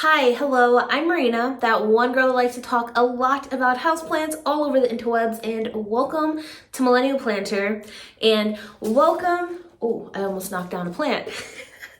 Hi, hello, I'm Marina, that one girl that likes to talk a lot about houseplants all over the interwebs, and welcome to Millennial Planter, and welcome, oh, I almost knocked down a plant.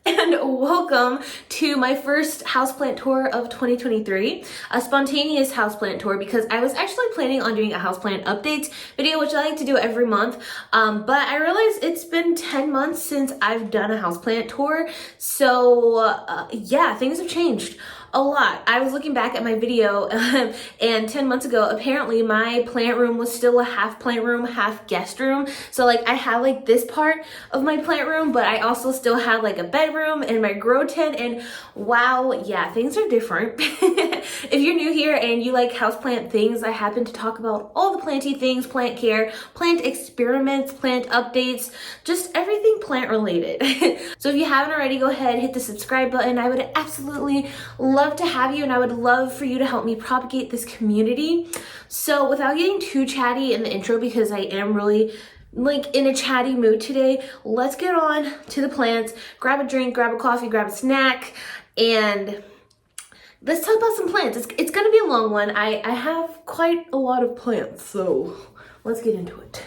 And welcome to my first houseplant tour of 2023, a spontaneous houseplant tour because I was actually planning on doing a houseplant updates video, which I like to do every month, but I realized it's been 10 months since I've done a houseplant tour, so yeah, things have changed a lot. I was looking back at my video and 10 months ago, apparently my plant room was still a half plant room, half guest room. So like I had like this part of my plant room, but I also still had like a bedroom and my grow tent, and wow, yeah, things are different. If you're new here and you like houseplant things, I happen to talk about all the planty things, plant care, plant experiments, plant updates, just everything plant related. So if you haven't already, go ahead, hit the subscribe button. I would absolutely love to have you, and I would love for you to help me propagate this community. So without getting too chatty in the intro, because I am really like in a chatty mood today, let's get on to the plants. Grab a drink, grab a coffee, grab a snack, and let's talk about some plants. It's gonna be a long one. I have quite a lot of plants, so let's get into it.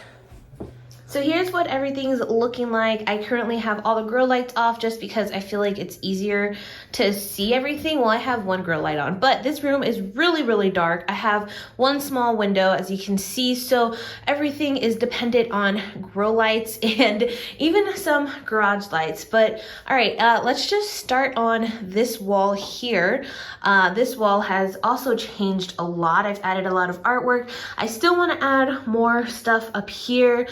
So here's what everything's looking like. I currently have all the grow lights off just because I feel like it's easier to see everything. Well, I have one grow light on, but this room is really, really dark. I have one small window, as you can see, so everything is dependent on grow lights and even some garage lights. But all right, let's just start on this wall here. This wall has also changed a lot. I've added a lot of artwork. I still want to add more stuff up here.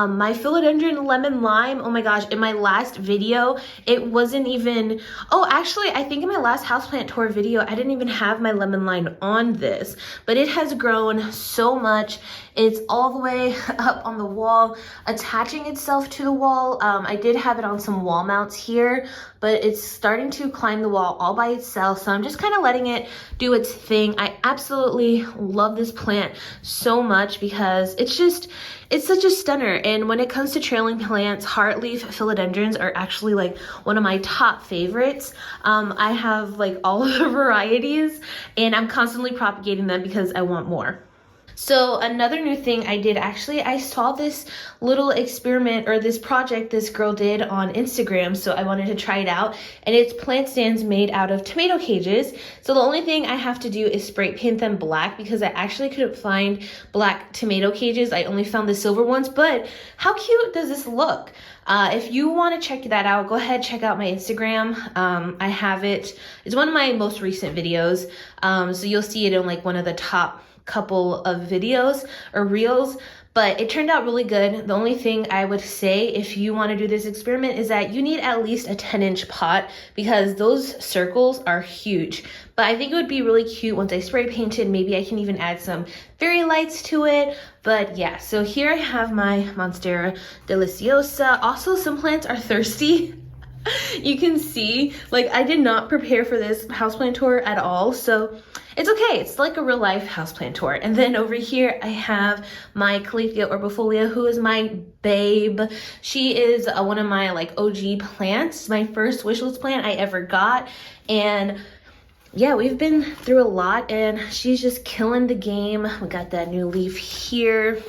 My philodendron lemon lime, oh my gosh, in my last video, it wasn't even, oh, actually, I think in my last houseplant tour video, I didn't even have my lemon lime on this, but it has grown so much. It's all the way up on the wall, attaching itself to the wall. I did have it on some wall mounts here, but it's starting to climb the wall all by itself, so I'm just kind of letting it do its thing. I absolutely love this plant so much because it's such a stunner. And when it comes to trailing plants, heartleaf philodendrons are actually like one of my top favorites. I have like all of the varieties, and I'm constantly propagating them because I want more. So another new thing I did, actually, I saw this little experiment or this project this girl did on Instagram, so I wanted to try it out, and it's plant stands made out of tomato cages. So the only thing I have to do is spray paint them black because I actually couldn't find black tomato cages. I only found the silver ones, but how cute does this look? If you want to check that out, go ahead, check out my Instagram. I have it, it's one of my most recent videos, so you'll see it in like one of the top couple of videos or reels, but it turned out really good. The only thing I would say if you want to do this experiment is that you need at least a 10-inch pot because those circles are huge. But I think it would be really cute once I spray painted. Maybe I can even add some fairy lights to it. But yeah, so here I have my Monstera Deliciosa. Also, some plants are thirsty. You can see, like, I did not prepare for this houseplant tour at all, so it's okay. It's like a real life houseplant tour. And then over here, I have my Calathea orbifolia, who is my babe. She is one of my like OG plants, my first wishlist plant I ever got. And yeah, we've been through a lot and she's just killing the game. We got that new leaf here.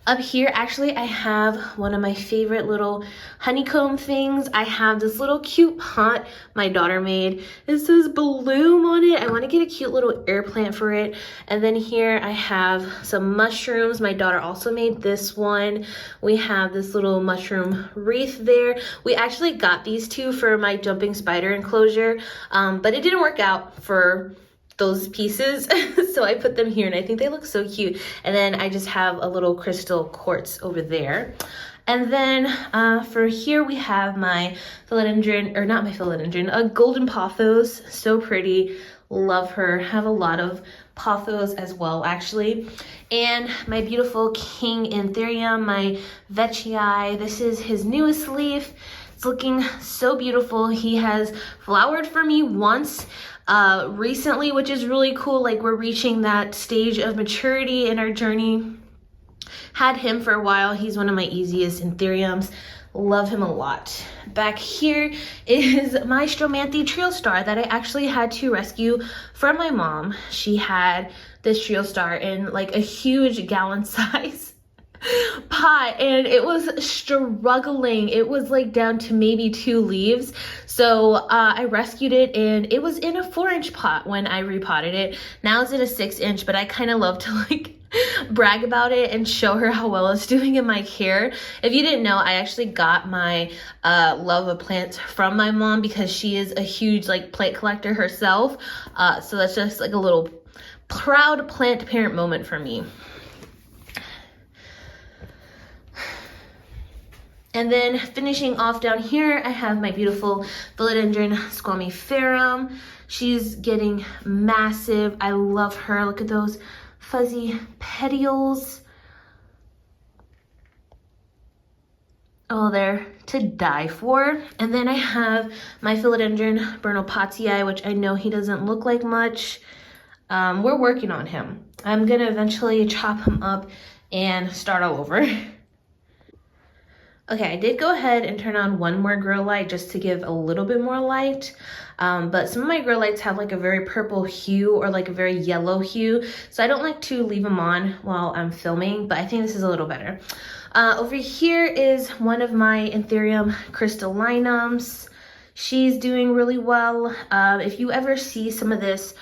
Up here, actually, I have one of my favorite little honeycomb things. I have this little cute pot my daughter made. It says Bloom on it. I want to get a cute little air plant for it. And then here I have some mushrooms. My daughter also made this one. We have this little mushroom wreath there. We actually got these two for my jumping spider enclosure, but it didn't work out for those pieces, so I put them here and I think they look so cute. And then I just have a little crystal quartz over there. And then for here we have my philodendron, or not my philodendron, a golden pothos. So pretty, love her. Have a lot of pothos as well, actually. And my beautiful king anthurium, my veitchii. This is his newest leaf. It's looking so beautiful. He has flowered for me once recently, which is really cool. Like, we're reaching that stage of maturity in our journey. Had him for a while. He's one of my easiest anthuriums. love him a lot. Back here is my Stromanthe trio star that I actually had to rescue from my mom. She had this trio star in like a huge gallon size pot, and it was struggling. It was like down to maybe 2 leaves. So I rescued it, and it was in a 4-inch pot when I repotted it. Now it's in a 6-inch, but I kind of love to like brag about it and show her how well it's doing in my care. If you didn't know, I actually got my love of plants from my mom because she is a huge like plant collector herself. So that's just like a little proud plant parent moment for me. And then finishing off down here, I have my beautiful philodendron squamiferum. She's getting massive. I love her. Look at those fuzzy petioles. Oh, they're to die for. And then I have my philodendron bernopattii, which I know he doesn't look like much. We're working on him. I'm gonna eventually chop him up and start all over. Okay, I did go ahead and turn on one more grow light just to give a little bit more light. But some of my grow lights have like a very purple hue or like a very yellow hue. So I don't like to leave them on while I'm filming, but I think this is a little better. Over here is one of my Anthurium crystallinums. She's doing really well. If you ever see some of this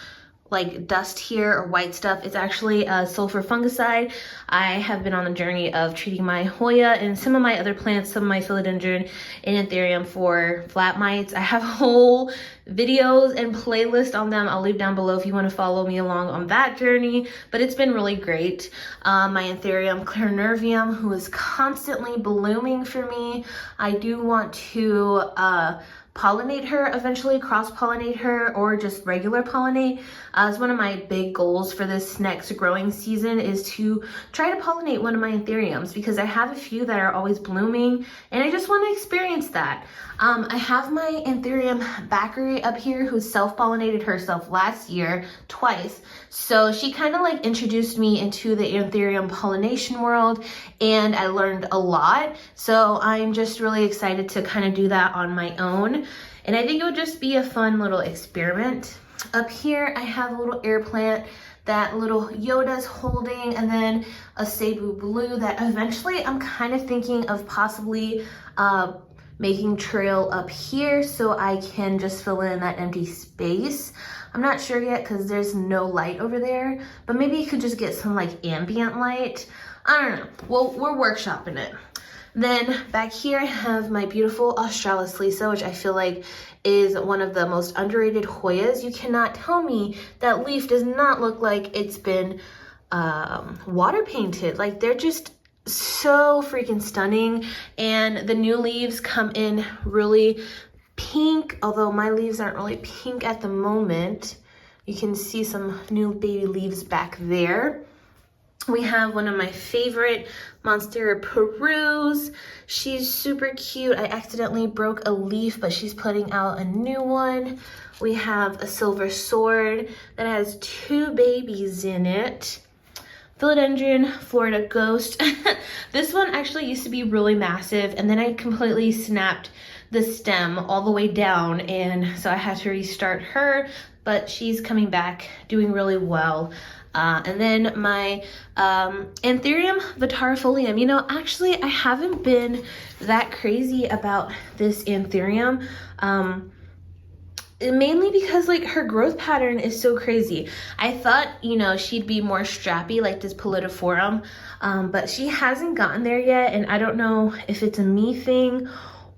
like dust here or white stuff, it's actually a sulfur fungicide. I have been on the journey of treating my Hoya and some of my other plants, some of my philodendron and Anthurium for flat mites. I have whole videos and playlists on them. I'll leave down below if you want to follow me along on that journey, but it's been really great. My Anthurium clarinervium, who is constantly blooming for me. I do want to pollinate her eventually, cross-pollinate her, or just regular pollinate. It's one of my big goals for this next growing season is to try to pollinate one of my Anthuriums because I have a few that are always blooming and I just want to experience that. I have my Anthurium Backery up here who self-pollinated herself last year twice. So she kind of like introduced me into the Anthurium pollination world and I learned a lot. So I'm just really excited to kind of do that on my own. And I think it would just be a fun little experiment. Up here, I have a little air plant that little Yoda's holding, and then a Cebu Blue that eventually I'm kind of thinking of possibly making trail up here so I can just fill in that empty space. I'm not sure yet because there's no light over there, but maybe you could just get some like ambient light. I don't know. Well, we're workshopping it. Then back here I have my beautiful Australis Lisa, which I feel like is one of the most underrated Hoyas. You cannot tell me that leaf does not look like it's been water painted. Like they're just so freaking stunning. And the new leaves come in really pink, although my leaves aren't really pink at the moment. You can see some new baby leaves back there. We have one of my favorite Monstera Perus. She's super cute. I accidentally broke a leaf, but she's putting out a new one. We have a Silver Sword that has 2 babies in it. Philodendron Florida Ghost. This one actually used to be really massive, and then I completely snapped the stem all the way down, and so I had to restart her, but she's coming back, doing really well. And then my Anthurium vitarifolium. You know, actually, I haven't been that crazy about this Anthurium. Mainly because like her growth pattern is so crazy. I thought, you know, she'd be more strappy like this Pallidophorum, but she hasn't gotten there yet. And I don't know if it's a me thing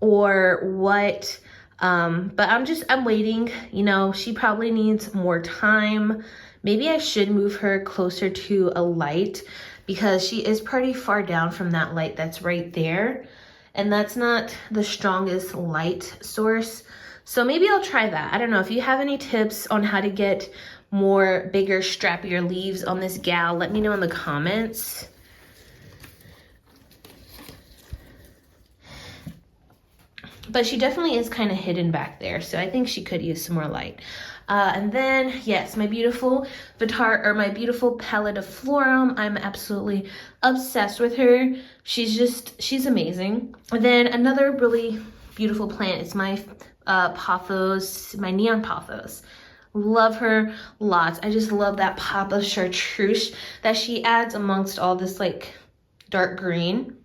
or what, but I'm waiting. You know, she probably needs more time. Maybe I should move her closer to a light because she is pretty far down from that light that's right there. And that's not the strongest light source. So maybe I'll try that. I don't know. If you have any tips on how to get more bigger, strappier leaves on this gal, let me know in the comments. But she definitely is kind of hidden back there. So I think she could use some more light. And then, yes, my beautiful my beautiful Pallidiflorum. I'm absolutely obsessed with her. She's amazing. And then another really beautiful plant is my pothos, my neon pothos. Love her lots. I just love that pop of chartreuse that she adds amongst all this like dark green.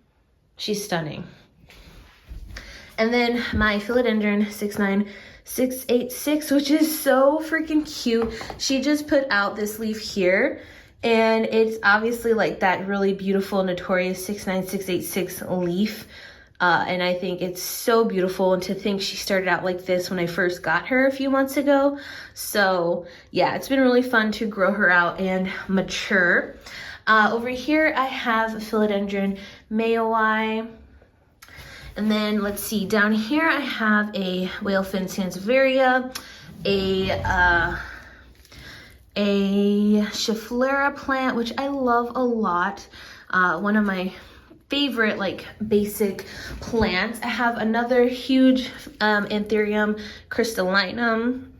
She's stunning. And then my philodendron 69686, which is so freaking cute. She just put out this leaf here, and it's obviously like that really beautiful, notorious 69686 leaf. And I think it's so beautiful, and to think she started out like this when I first got her a few months ago. So yeah, it's been really fun to grow her out and mature. Over here I have philodendron mayoi. And then let's see, down here I have a whalefin sansevieria, a schefflera plant, which I love a lot. One of my favorite like basic plants. I have another huge Anthurium crystallinum.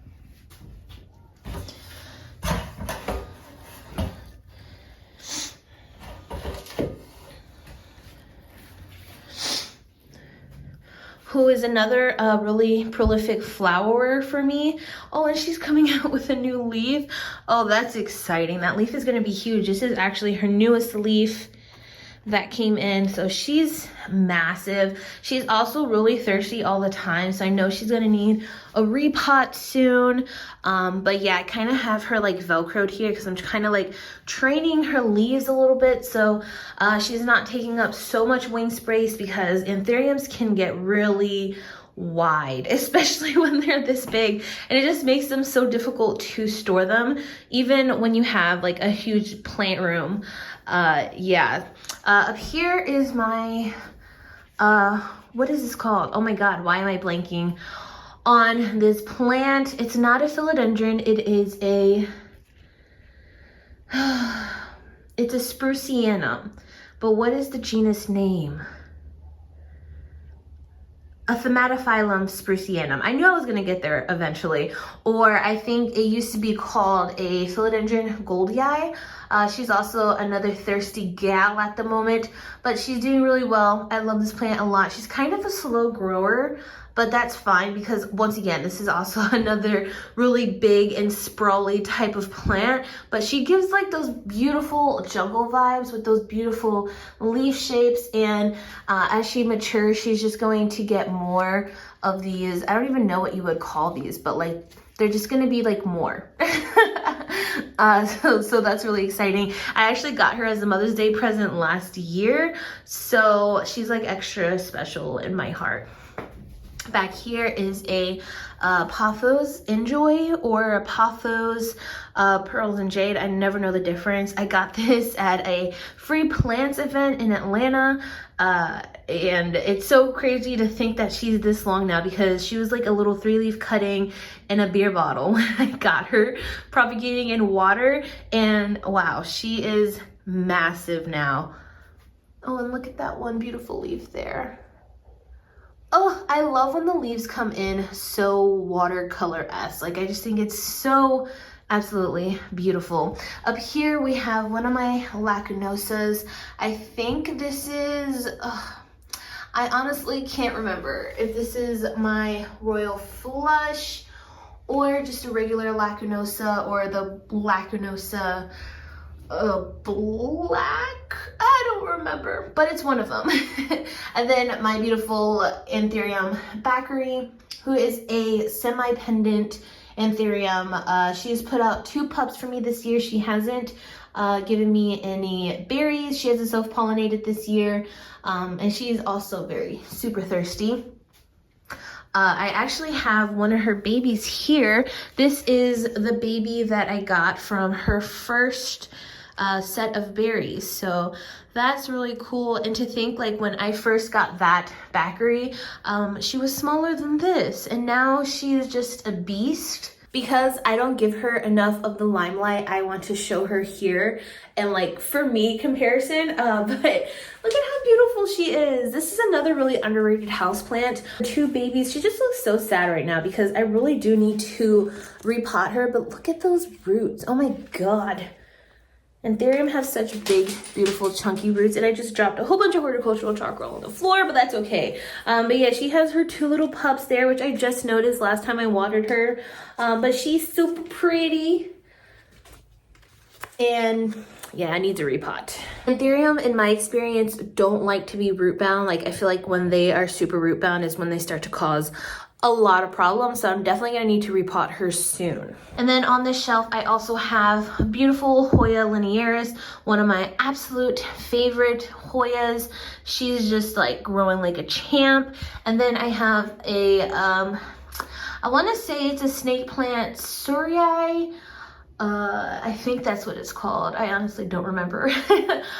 Who is another really prolific flowerer for me. Oh, and she's coming out with a new leaf. Oh, that's exciting. That leaf is going to be huge. This is actually her newest leaf that came in, so she's massive. She's also really thirsty all the time, so I know she's gonna need a repot soon. But yeah, I kind of have her like velcroed here because I'm kind of like training her leaves a little bit, so she's not taking up so much wing space, because anthuriums can get really wide, especially when they're this big, and it just makes them so difficult to store them, even when you have like a huge plant room. Yeah. Up here is my, what is this called? Oh my God, why am I blanking on this plant? It's not a philodendron, it is a, it's a sprucianum, but what is the genus name? A Thamatophyllum sprucianum. I knew I was gonna get there eventually. Or I think it used to be called a philodendron goldii. She's also another thirsty gal at the moment, but she's doing really well. I love this plant a lot. She's kind of a slow grower, but that's fine, because once again, this is also another really big and sprawly type of plant, but she gives like those beautiful jungle vibes with those beautiful leaf shapes. And as she matures, she's just going to get more of these. I don't even know what you would call these, but like they're just gonna be like more. So that's really exciting. I actually got her as a Mother's Day present last year, so she's like extra special in my heart. Back here is a Pothos Enjoy, or a Pothos Pearls and Jade. I never know the difference. I got this at a free plants event in Atlanta, and it's so crazy to think that she's this long now, because she was like a little 3-leaf cutting in a beer bottle when I got her, propagating in water, and wow, she is massive now. Oh, and look at that one beautiful leaf there. Oh, I love when the leaves come in so watercolor-esque. Like, I just think it's so absolutely beautiful. Up here we have one of my lacunosas. I think this is, I honestly can't remember if this is my Royal Flush or just a regular lacunosa, or the lacunosa black, I don't remember, but it's one of them. And then my beautiful Anthurium Baccheri, who is a semi-pendant Anthurium. She's put out 2 pups for me this year. She hasn't given me any berries. She hasn't self-pollinated this year, and she's also very super thirsty. I actually have one of her babies here. This is the baby that I got from her first set of berries, so that's really cool. And to think, like, when I first got that Baccheri, she was smaller than this, and now she is just a beast. because I don't give her enough of the limelight, I want to show her here and like for me comparison. But look at how beautiful she is. This is another really underrated houseplant. 2 babies. She just looks so sad right now because I really do need to repot her, but look at those roots. Oh my God. Anthurium has such big, beautiful, chunky roots, and I just dropped a whole bunch of horticultural charcoal on the floor, but that's okay. But yeah, she has her 2 little pups there, which I just noticed last time I watered her. But she's super pretty. And yeah, I need to repot. Anthurium, in my experience, don't like to be root bound. Like, I feel like when they are super root bound is when they start to cause a lot of problems, so I'm definitely gonna need to repot her soon. And then on this shelf, I also have beautiful Hoya linearis, one of my absolute favorite Hoyas. She's just like growing like a champ. And then I have a, I wanna say it's a snake plant, Surrey. I think that's what it's called. I honestly don't remember.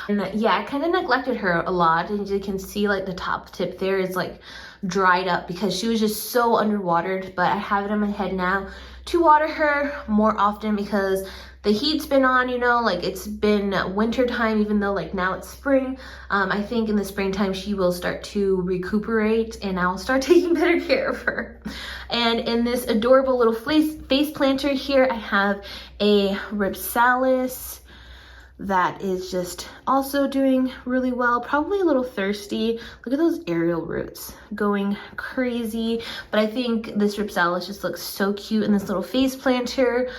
And yeah, I kind of neglected her a lot, and you can see like the top tip there is like dried up because she was just so underwatered. But I have it in my head now to water her more often because the heat's been on, you know, like it's been winter time, even though like now it's spring. I think in the springtime she will start to recuperate and I'll start taking better care of her. And in this adorable little face planter here, I have a Ripsalis that is just also doing really well, probably a little thirsty. Look at those aerial roots going crazy. But I think this Ripsalis just looks so cute in this little face planter.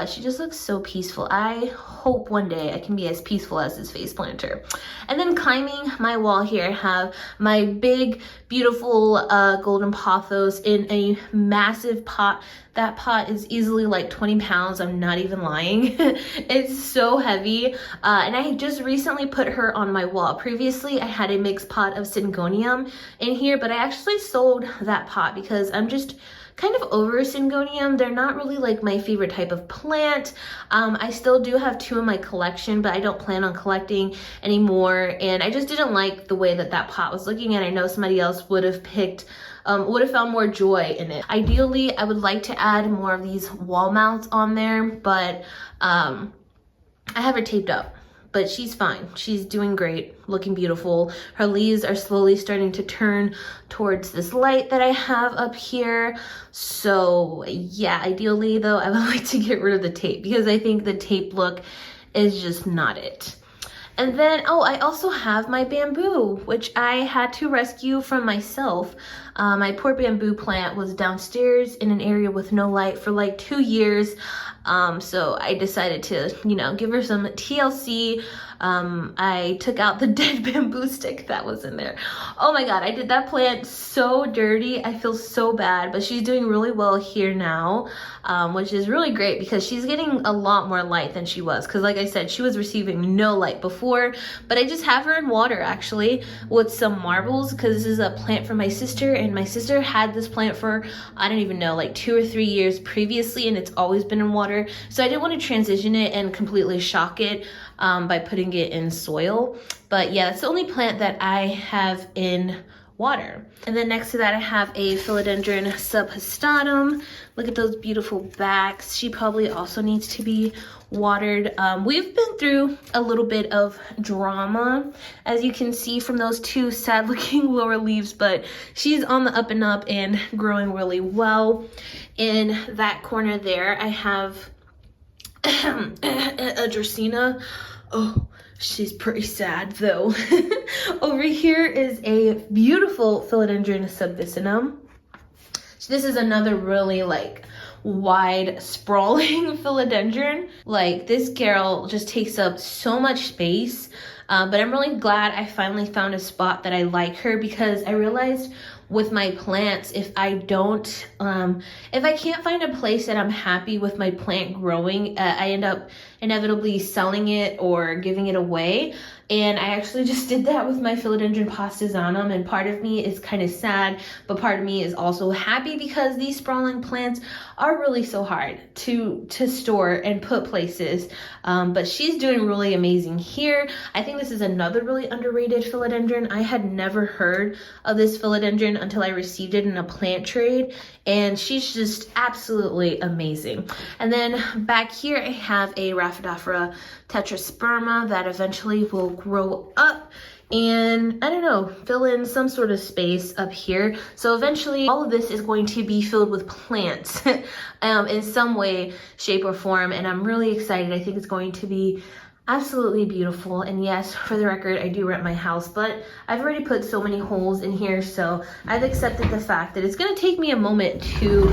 She just looks so peaceful. I hope one day I can be as peaceful as this face planter. And then climbing my wall here, I have my big, beautiful golden pothos in a massive pot. That pot is easily like 20 pounds. I'm not even lying. It's so heavy. And I just recently put her on my wall. Previously, I had a mixed pot of Syngonium in here, but I actually sold that pot because I'm just kind of over Syngonium. They're not really like my favorite type of plant. I still do have 2 in my collection, but I don't plan on collecting anymore. And I just didn't like the way that that pot was looking, and I know somebody else would have picked, would have found more joy in it. Ideally, I would like to add more of these wall mounts on there, but I have her taped up. But she's fine. She's doing great, looking beautiful. Her leaves are slowly starting to turn towards this light that I have up here. So yeah, ideally though, I would like to get rid of the tape because I think the tape look is just not it. And then, oh, I also have my bamboo, which I had to rescue from myself. My poor bamboo plant was downstairs in an area with no light for like 2 years. So I decided to, you know, give her some TLC. I took out the dead bamboo stick that was in there. Oh my God, I did that plant so dirty. I feel so bad, but she's doing really well here now, which is really great because she's getting a lot more light than she was. Cause like I said, she was receiving no light before, but I just have her in water actually with some marbles because this is a plant from my sister, and my sister had this plant for, I don't even know, like 2 or 3 years previously, and it's always been in water. So I didn't want to transition it and completely shock it by putting it in soil. But yeah, that's the only plant that I have in water. And then next to that, I have a Philodendron subhestatum. Look at those beautiful backs. She probably also needs to be watered. We've been through a little bit of drama, as you can see from those 2 sad looking lower leaves, but she's on the up and up and growing really well. In that corner there, I have a Dracaena. Oh, she's pretty sad though. Over here is a beautiful Philodendron subvicinum. So this is another really like wide sprawling philodendron. Like this girl just takes up so much space. But I'm really glad I finally found a spot that I like her, because I realized with my plants, if I can't find a place that I'm happy with my plant growing, I end up inevitably selling it or giving it away. And I actually just did that with my Philodendron postezanum, and part of me is kind of sad, but part of me is also happy because these sprawling plants are really so hard to store and put places. But she's doing really amazing here. I think this is another really underrated philodendron. I had never heard of this philodendron philodendron until I received it in a plant trade, and she's just absolutely amazing. And then back here I have a Rhaphidophora tetrasperma that eventually will grow up and, I don't know, fill in some sort of space up here. So eventually all of this is going to be filled with plants in some way, shape, or form, and I'm really excited. I think it's going to be absolutely beautiful. And yes, for the record, I do rent my house, but I've already put so many holes in here, so I've accepted the fact that it's gonna take me a moment to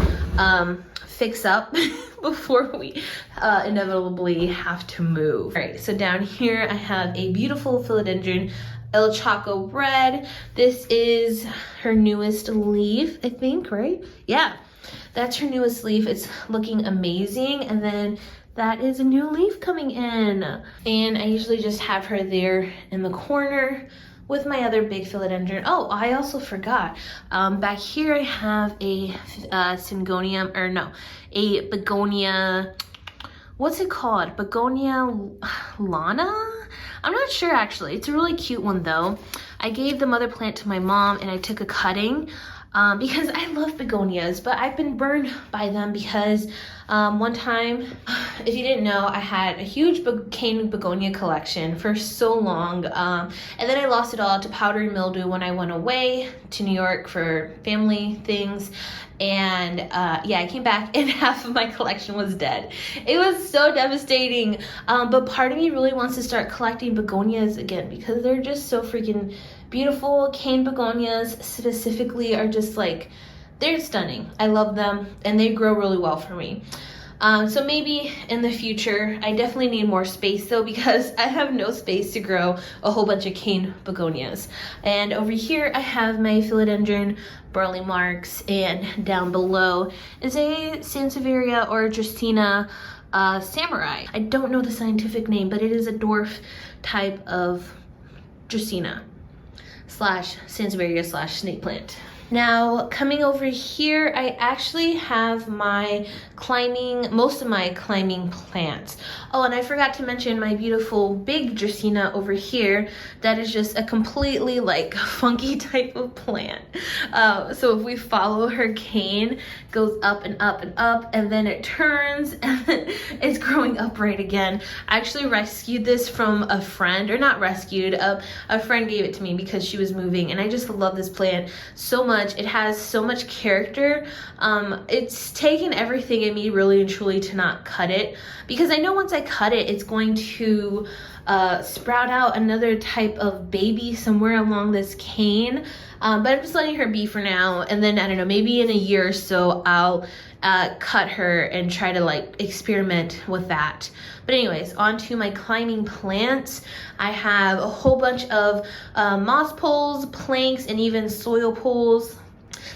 fix up before we inevitably have to move. All right, so down here I have a beautiful philodendron El Chaco Red. This is her newest leaf, I think, right? Yeah, that's her newest leaf. It's looking amazing. And then that is a new leaf coming in. And I usually just have her there in the corner with my other big philodendron. Oh, I also forgot. Back here I have a syngonium, or no, a begonia. What's it called? Begonia Lana? I'm not sure actually. It's a really cute one though. I gave the mother plant to my mom and I took a cutting because I love begonias, but I've been burned by them because one time, if you didn't know, I had a huge cane begonia collection for so long, and then I lost it all to powdery mildew when I went away to New York for family things, and yeah, I came back and half of my collection was dead. It was so devastating, but part of me really wants to start collecting begonias again because they're just so freaking beautiful. Cane begonias specifically are just like, they're stunning. I love them and they grow really well for me. So maybe in the future, I definitely need more space though because I have no space to grow a whole bunch of cane begonias. And over here I have my philodendron burley marks, and down below is a Sansevieria or Dracaena samurai. I don't know the scientific name, but it is a dwarf type of Dracaena slash Sansevieria slash snake plant. Now, coming over here, I actually have my most of my climbing plants. Oh, and I forgot to mention my beautiful big Dracaena over here. That is just a completely like funky type of plant. So if we follow her cane, goes up and up and up, and then it turns and then it's growing upright again. I actually rescued this from a friend, or not rescued, a friend gave it to me because she was moving, and I just love this plant so much. It has so much character. It's taken everything in me really and truly to not cut it, because I know once I cut it, it's going to sprout out another type of baby somewhere along this cane. But I'm just letting her be for now, and then I don't know, maybe in a year or so I'll cut her and try to like experiment with that. But anyways, on to my climbing plants. I have a whole bunch of moss poles, planks, and even soil poles.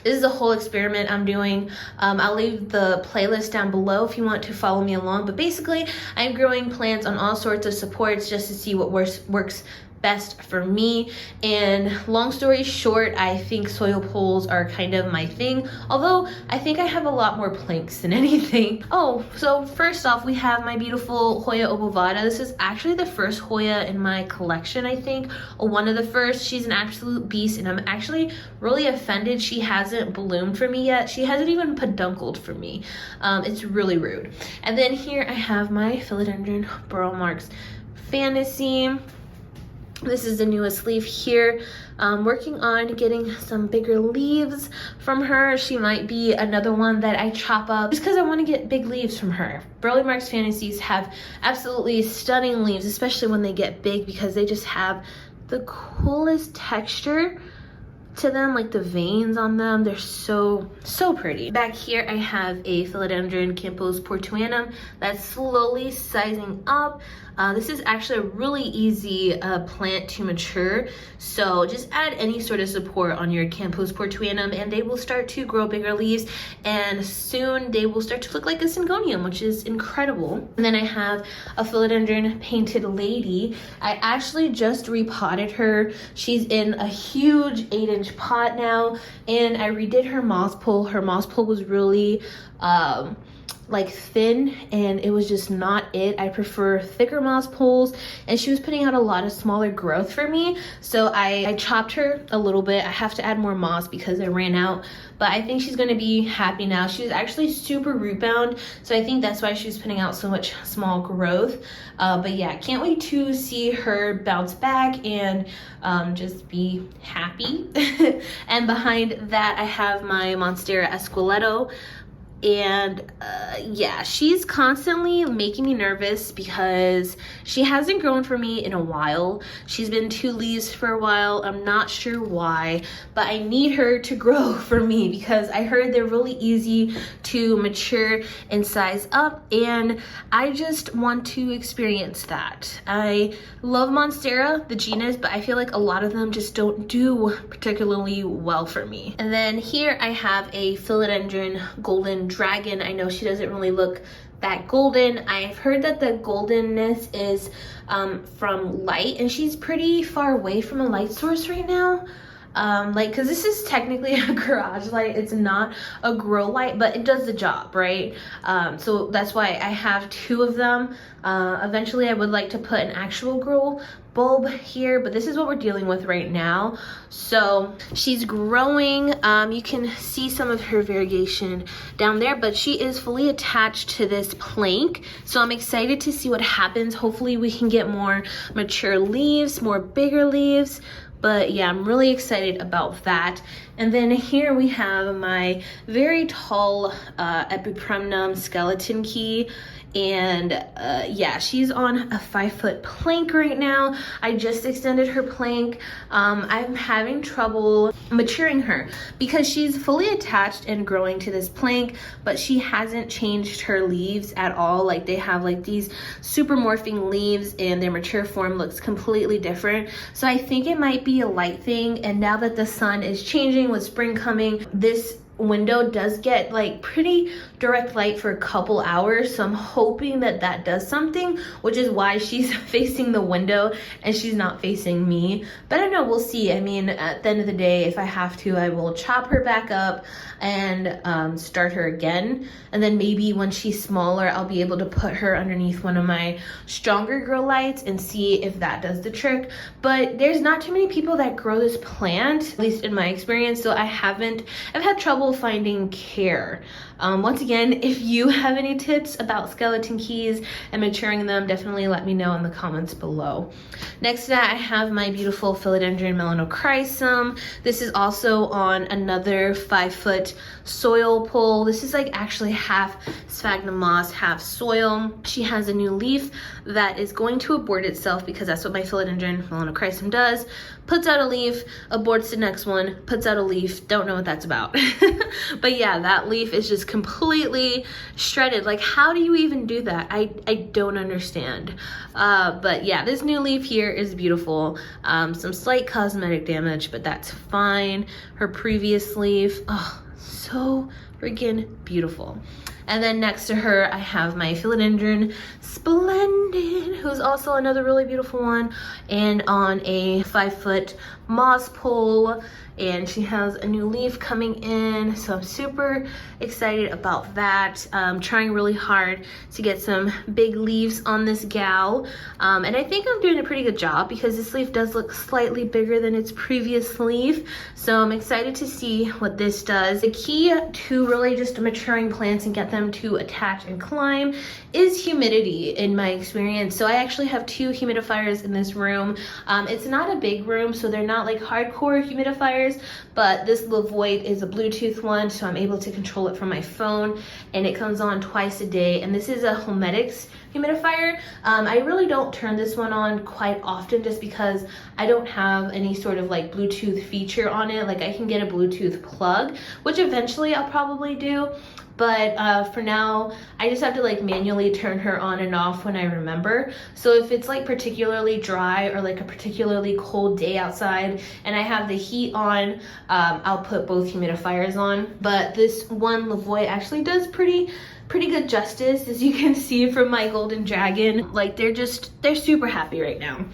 This is a whole experiment I'm doing. I'll leave the playlist down below if you want to follow me along. But basically, I'm growing plants on all sorts of supports just to see what works best for me. And long story short, I think soil poles are kind of my thing, although I think I have a lot more planks than anything. Oh, so first off, we have my beautiful Hoya obovata. This is actually the first Hoya in my collection, I think, or one of the first. She's an absolute beast, and I'm actually really offended she hasn't bloomed for me yet. She hasn't even pedunculed for me. It's really rude. And then here I have my philodendron burl marks fantasy. This is the newest leaf here. Working on getting some bigger leaves from her. She might be another one that I chop up just because I want to get big leaves from her. Burley Marks Fantasies have absolutely stunning leaves, especially when they get big, because they just have the coolest texture to them, like the veins on them. They're so pretty. Back here I have a philodendron Campos portuanum that's slowly sizing up. This is actually a really easy plant to mature, so just add any sort of support on your Campos portuanum and they will start to grow bigger leaves, and soon they will start to look like a syngonium, which is incredible. And then I have a philodendron painted lady. I actually just repotted her. She's in a huge 8-inch pot now, and I redid her moss pole. Her moss pole was really like thin and it was just not it. I prefer thicker moss poles, and she was putting out a lot of smaller growth for me. So I chopped her a little bit. I have to add more moss because I ran out, but I think she's gonna be happy now. She was actually super root bound, so I think that's why she was putting out so much small growth. But yeah, can't wait to see her bounce back and just be happy. And behind that I have my Monstera Esqueleto. And yeah, she's constantly making me nervous because she hasn't grown for me in a while. She's been 2 leaves for a while. I'm not sure why, but I need her to grow for me because I heard they're really easy to mature and size up, and I just want to experience that. I love Monstera, the genus, but I feel like a lot of them just don't do particularly well for me. And then here I have a philodendron golden dragon. I know she doesn't really look that golden. I've heard that the goldenness is from light, and she's pretty far away from a light source right now. Like, cause this is technically a garage light, it's not a grow light, but it does the job, right? So that's why I have 2 of them. Eventually I would like to put an actual grow bulb here, but this is what we're dealing with right now. So she's growing. You can see some of her variegation down there, but she is fully attached to this plank. So I'm excited to see what happens. Hopefully we can get more mature leaves, more bigger leaves. But yeah, I'm really excited about that. And then here we have my very tall Epipremnum skeleton key. And yeah, she's on a 5-foot plank right now. I just extended her plank. I'm having trouble maturing her because she's fully attached and growing to this plank, but she hasn't changed her leaves at all. Like, they have like these super morphing leaves and their mature form looks completely different. So I think it might be a light thing. And now that the sun is changing with spring coming, this window does get like pretty direct light for a couple hours, so I'm hoping that that does something, which is why she's facing the window and she's not facing me. But I don't know, we'll see. I mean, at the end of the day, if I have to, I will chop her back up and start her again. And then maybe when she's smaller, I'll be able to put her underneath one of my stronger grow lights and see if that does the trick. But there's not too many people that grow this plant, at least in my experience, so I've had trouble finding care. Once again, if you have any tips about skeleton keys and maturing them, definitely let me know in the comments below. Next to that, I have my beautiful philodendron melanochrysum. This is also on another 5-foot soil pole. This is like actually half sphagnum moss, half soil. She has a new leaf that is going to abort itself because that's what my philodendron melanochrysum does. Puts out a leaf, aborts the next one, puts out a leaf. Don't know what that's about. But yeah, that leaf is just completely shredded. Like, how do you even do that? I don't understand. But yeah, this new leaf here is beautiful. Some slight cosmetic damage, but that's fine. Her previous leaf, oh, so freaking beautiful. And then next to her, I have my philodendron splendid, who's also another really beautiful one, and on a 5-foot moss pole. And she has a new leaf coming in, so I'm super excited about that. Trying really hard to get some big leaves on this gal, and I think I'm doing a pretty good job because this leaf does look slightly bigger than its previous leaf, so I'm excited to see what this does. The key to really just maturing plants and get them to attach and climb is humidity, in my experience. So I actually have 2 humidifiers in this room. It's not a big room, so they're not like hardcore humidifiers, but this Levoit is a Bluetooth one, so I'm able to control it from my phone, and it comes on twice a day. And this is a Homedics humidifier. I really don't turn this one on quite often just because I don't have any sort of like Bluetooth feature on it. Like, I can get a Bluetooth plug, which eventually I'll probably do. But for now, I just have to like manually turn her on and off when I remember. So if it's like particularly dry or like a particularly cold day outside and I have the heat on, I'll put both humidifiers on. But this one Levoit actually does pretty pretty good justice, as you can see from my golden dragon. Like they're super happy right now.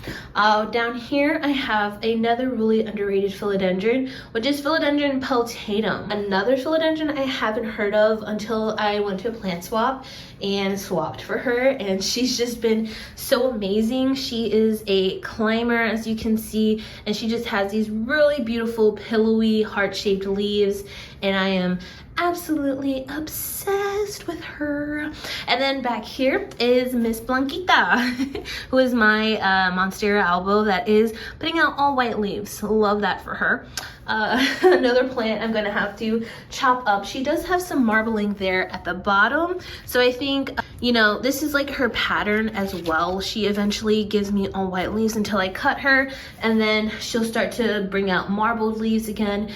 Down here I have another really underrated philodendron, which is philodendron peltatum. Another philodendron I haven't heard of until I went to a plant swap and swapped for her, and she's just been so amazing. She is a climber, as you can see, and she just has these really beautiful pillowy heart-shaped leaves, and I am absolutely obsessed with her. And then back here is Miss Blanquita, who is my Monstera albo that is putting out all white leaves. Love that for her. Another plant I'm gonna have to chop up. She does have some marbling there at the bottom, so I think, you know, this is like her pattern as well. She eventually gives me all white leaves until I cut her, and then she'll start to bring out marbled leaves again.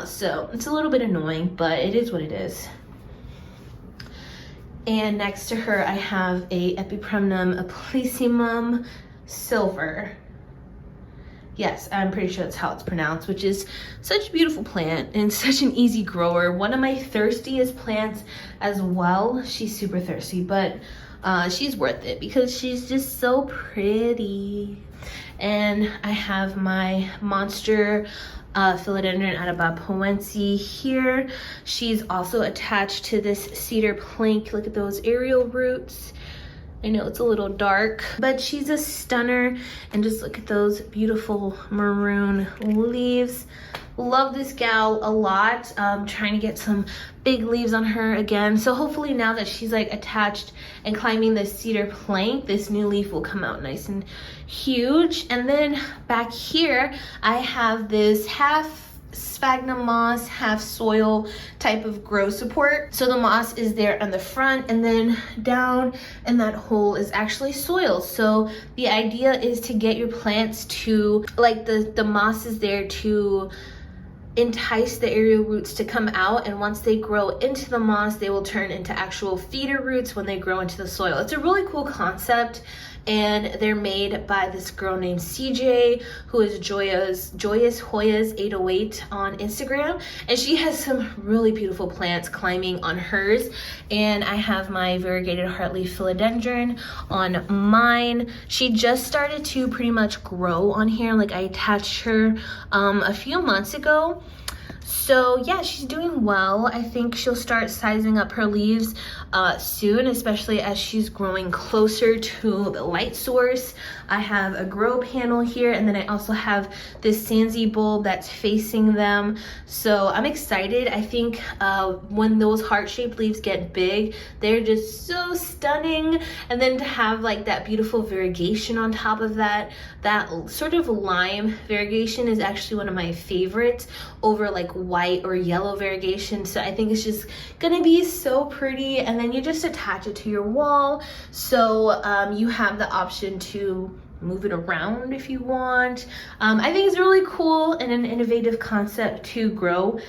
So it's a little bit annoying, but it is what it is. And next to her I have a Epipremnum aplysimum silver. Yes, I'm pretty sure that's how it's pronounced, which is such a beautiful plant and such an easy grower. One of my thirstiest plants as well. She's super thirsty, but she's worth it because she's just so pretty. And I have my monster philodendron atabapoense here. She's also attached to this cedar plank. Look at those aerial roots. I know it's a little dark, but she's a stunner, and just look at those beautiful maroon leaves. Love this gal a lot. Trying to get some big leaves on her again. So hopefully now that she's like attached and climbing the cedar plank, this new leaf will come out nice and huge. And then back here, I have this half sphagnum moss, half soil type of grow support. So the moss is there on the front, and then down in that hole is actually soil. So the idea is to get your plants to, like, the moss is there to entice the aerial roots to come out, and once they grow into the moss, they will turn into actual feeder roots when they grow into the soil. It's a really cool concept, and they're made by this girl named CJ, who is Joyous Hoyas 808 on Instagram, and she has some really beautiful plants climbing on hers. And I have my variegated heartleaf philodendron on mine. She just started to pretty much grow on here. Like, I attached her a few months ago. So yeah, she's doing well. I think she'll start sizing up her leaves soon, especially as she's growing closer to the light source. I have a grow panel here, and then I also have this Sansi bulb that's facing them. So I'm excited. I think when those heart-shaped leaves get big, they're just so stunning. And then to have like that beautiful variegation on top of that, that sort of lime variegation is actually one of my favorites over like white or yellow variegation. So I think it's just gonna be so pretty, and then you just attach it to your wall. So you have the option to move it around if you want. I think it's really cool and an innovative concept to grow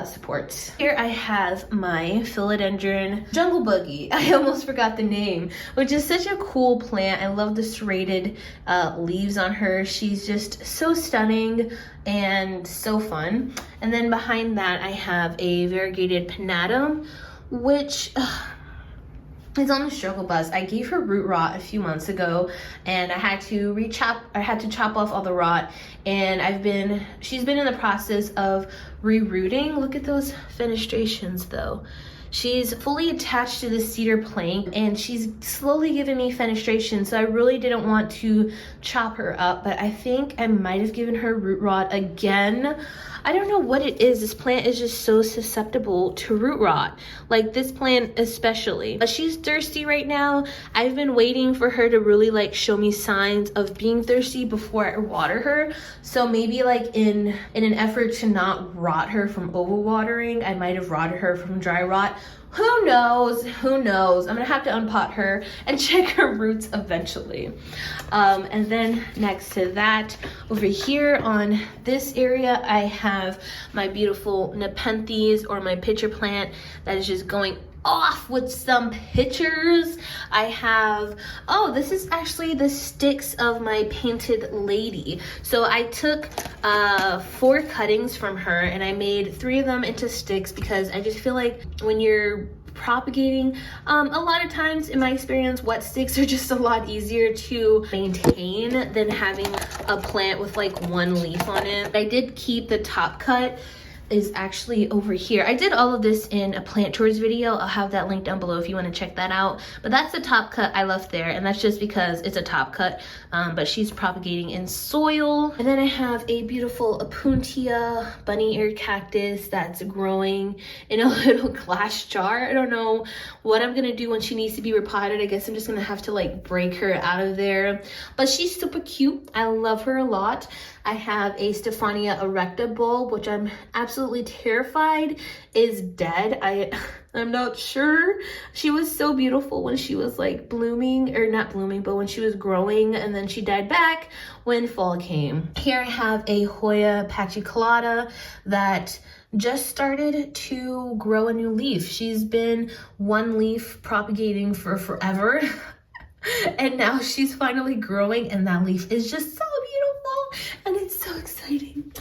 supports. Here I have my philodendron jungle boogie. I almost forgot the name, which is such a cool plant. I love the serrated leaves on her. She's just so stunning and so fun. And then behind that I have a variegated pinatum, which it's on the struggle bus. I gave her root rot a few months ago, and I had to chop off all the rot, and she's been in the process of rerooting. Look at those fenestrations though. She's fully attached to the cedar plank, and she's slowly giving me fenestration, so I really didn't want to chop her up, but I think I might have given her root rot again. I don't know what it is. This plant is just so susceptible to root rot. Like this plant especially. But she's thirsty right now. I've been waiting for her to really like show me signs of being thirsty before I water her. So maybe like in an effort to not rot her from overwatering, I might have rotted her from dry rot. Who knows? Who knows? I'm gonna have to unpot her and check her roots eventually. And then next to that, over here on this area, I have my beautiful Nepenthes, or my pitcher plant that is just going off with some pictures. I have, oh, this is actually the sticks of my painted lady. So I took 4 cuttings from her, and I made 3 of them into sticks because I just feel like when you're propagating. A lot of times in my experience, wet sticks are just a lot easier to maintain than having a plant with like one leaf on it. I did keep the top cut is actually over here. I did all of this in a plant tours video. I'll have that link down below if you want to check that out. But that's the top cut I left there, and that's just because it's a top cut, but she's propagating in soil. And then I have a beautiful Opuntia bunny ear cactus that's growing in a little glass jar. I don't know what I'm gonna do when she needs to be repotted. I guess I'm just gonna have to like break her out of there. But she's super cute. I love her a lot. I have a Stephania erecta bulb, which I'm absolutely terrified is dead. I'm not sure. She was so beautiful when she was like blooming, or not blooming, but when she was growing, and then she died back when fall came. Here I have a Hoya pachycolata that just started to grow a new leaf. She's been one leaf propagating for forever. And now she's finally growing, and that leaf is just so beautiful, and it's so exciting.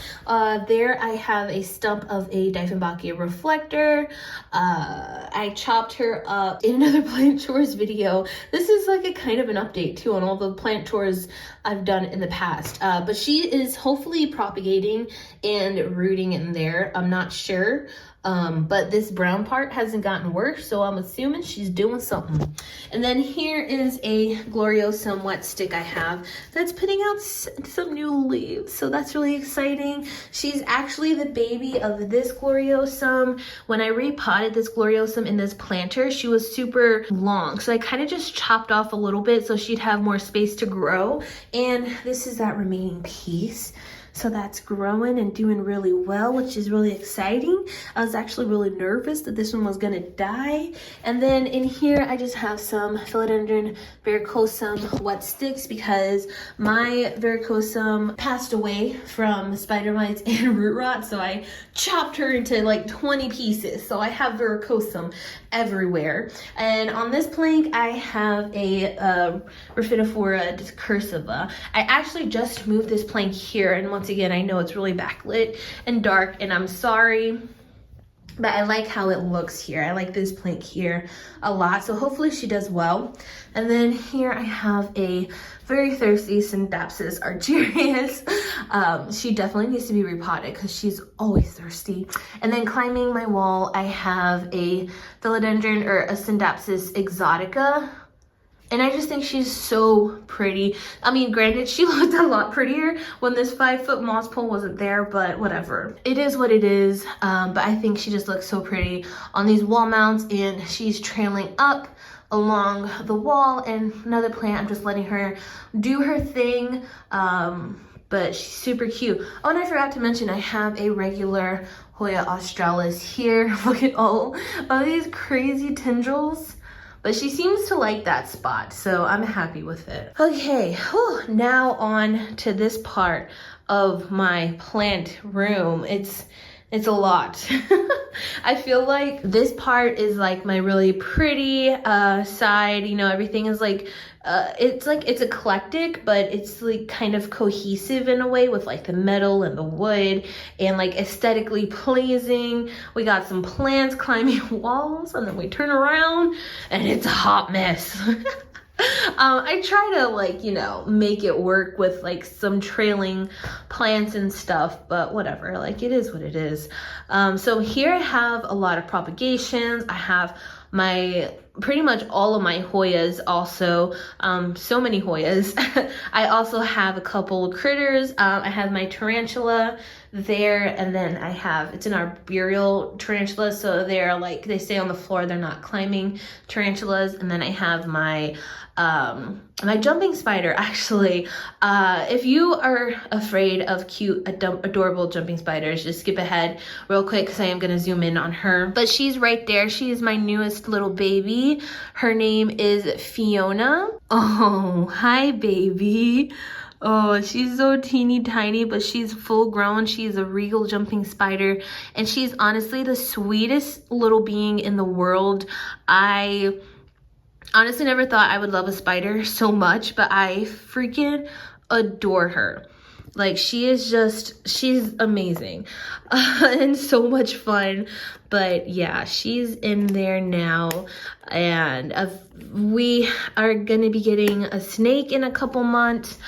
There I have a stump of a Dieffenbachia reflector. I chopped her up in another plant tours video. This is like a kind of an update too on all the plant tours I've done in the past. But she is hopefully propagating and rooting in there. I'm not sure. But this brown part hasn't gotten worse, so I'm assuming she's doing something. And then here is a Gloriosum wet stick I have that's putting out some new leaves, so that's really exciting. She's actually the baby of this Gloriosum. When I repotted this Gloriosum in this planter, she was super long, so I kind of just chopped off a little bit so she'd have more space to grow, and this is that remaining piece. So that's growing and doing really well, which is really exciting. I was actually really nervous that this one was gonna die. And then in here, I just have some Philodendron verrucosum wet sticks because my verrucosum passed away from spider mites and root rot. So I chopped her into like 20 pieces. So I have verrucosum everywhere. And on this plank, I have a Rhaphidophora discursiva. I actually just moved this plank here, and once again, I know it's really backlit and dark, and I'm sorry, but I like how it looks here. I like this plank here a lot, so hopefully she does well. And then here I have a very thirsty Syndapsis argyrius. She definitely needs to be repotted because she's always thirsty. And then climbing my wall, I have a Philodendron or a Syndapsis exotica. And I just think she's so pretty. I mean, granted, she looked a lot prettier when this 5-foot moss pole wasn't there, but whatever. It is what it is, but I think she just looks so pretty on these wall mounts, and she's trailing up along the wall. And another plant, I'm just letting her do her thing, but she's super cute. Oh, and I forgot to mention, I have a regular Hoya australis here. Look at all of these crazy tendrils. But she seems to like that spot, so I'm happy with it. Okay, now on to this part of my plant room. It's a lot. I feel like this part is like my really pretty side. You know, everything is like, it's eclectic, but it's like kind of cohesive in a way with like the metal and the wood and like aesthetically pleasing. We got some plants climbing walls, and then we turn around and it's a hot mess. I try to like, you know, make it work with like some trailing plants and stuff, but whatever, like it is what it is. So here I have a lot of propagations. I have my pretty much all of my Hoyas also, so many Hoyas. I also have a couple critters. I have my tarantula there, and then I have, it's an arboreal tarantula, so they're like, they stay on the floor, they're not climbing tarantulas. And then I have my my jumping spider, actually. If you are afraid of cute, adorable jumping spiders, just skip ahead real quick because I am going to zoom in on her. But she's right there. She is my newest little baby. Her name is Fiona. Oh, hi, baby. Oh, she's so teeny tiny, but she's full grown. She's a regal jumping spider, and she's honestly the sweetest little being in the world. I honestly never thought I would love a spider so much, but I freaking adore her. Like she's amazing and so much fun. But yeah, she's in there now, and we are gonna be getting a snake in a couple months.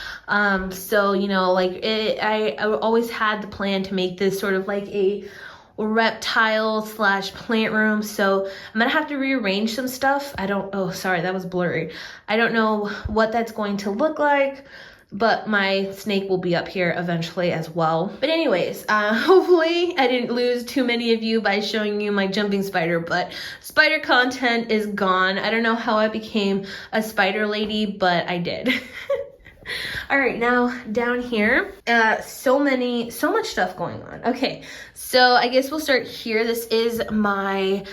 So you know, like I always had the plan to make this sort of like a reptile slash plant room, so I'm gonna have to rearrange some stuff. Oh sorry, that was blurry. I don't know what that's going to look like, but my snake will be up here eventually as well. But anyways, hopefully I didn't lose too many of you by showing you my jumping spider, but spider content is gone. I don't know how I became a spider lady, but I did. All right, now down here, so much stuff going on. Okay, so I guess we'll start here. This is my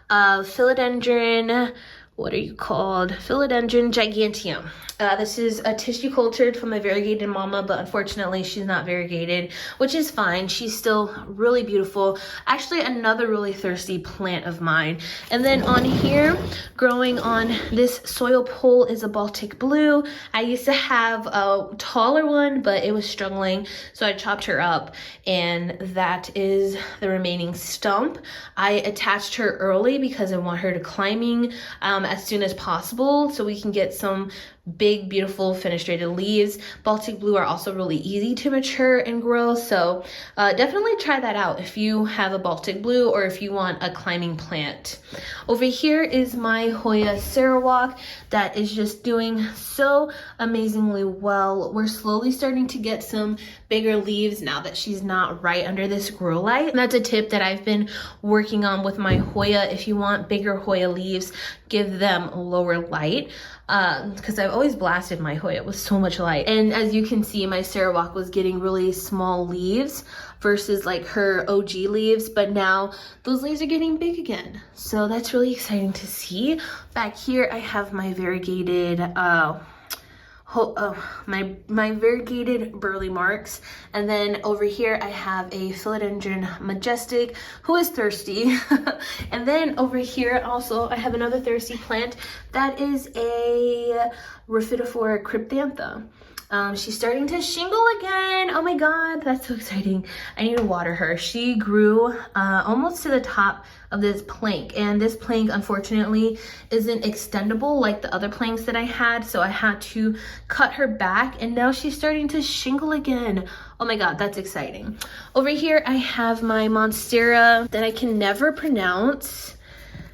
philodendron, what are you called? Philodendron giganteum. This is a tissue cultured from a variegated mama, but unfortunately she's not variegated, which is fine. She's still really beautiful. Actually, another really thirsty plant of mine. And then on here, growing on this soil pole is a Baltic blue. I used to have a taller one, but it was struggling, so I chopped her up, and that is the remaining stump. I attached her early because I want her to climbing as soon as possible so we can get some big, beautiful fenestrated leaves. Baltic blue are also really easy to mature and grow, so definitely try that out if you have a Baltic blue or if you want a climbing plant. Over here is my Hoya Sarawak that is just doing so amazingly well. We're slowly starting to get some bigger leaves now that she's not right under this grow light. And that's a tip that I've been working on with my Hoya. If you want bigger Hoya leaves, give them lower light, because I've always blasted my Hoya with so much light. And as you can see, my Sarawak was getting really small leaves versus like her OG leaves, but now those leaves are getting big again. So that's really exciting to see. Back here, I have my variegated my variegated burley marks, and then over here I have a philodendron majestic who is thirsty. And then over here also I have another thirsty plant that is a Rhaphidophora cryptantha. She's starting to shingle again. Oh my god, that's so exciting. I need to water her. She grew almost to the top of this plank, and this plank unfortunately isn't extendable like the other planks that I had, so I had to cut her back, and now she's starting to shingle again. Oh my god, that's exciting. Over here I have my monstera that I can never pronounce.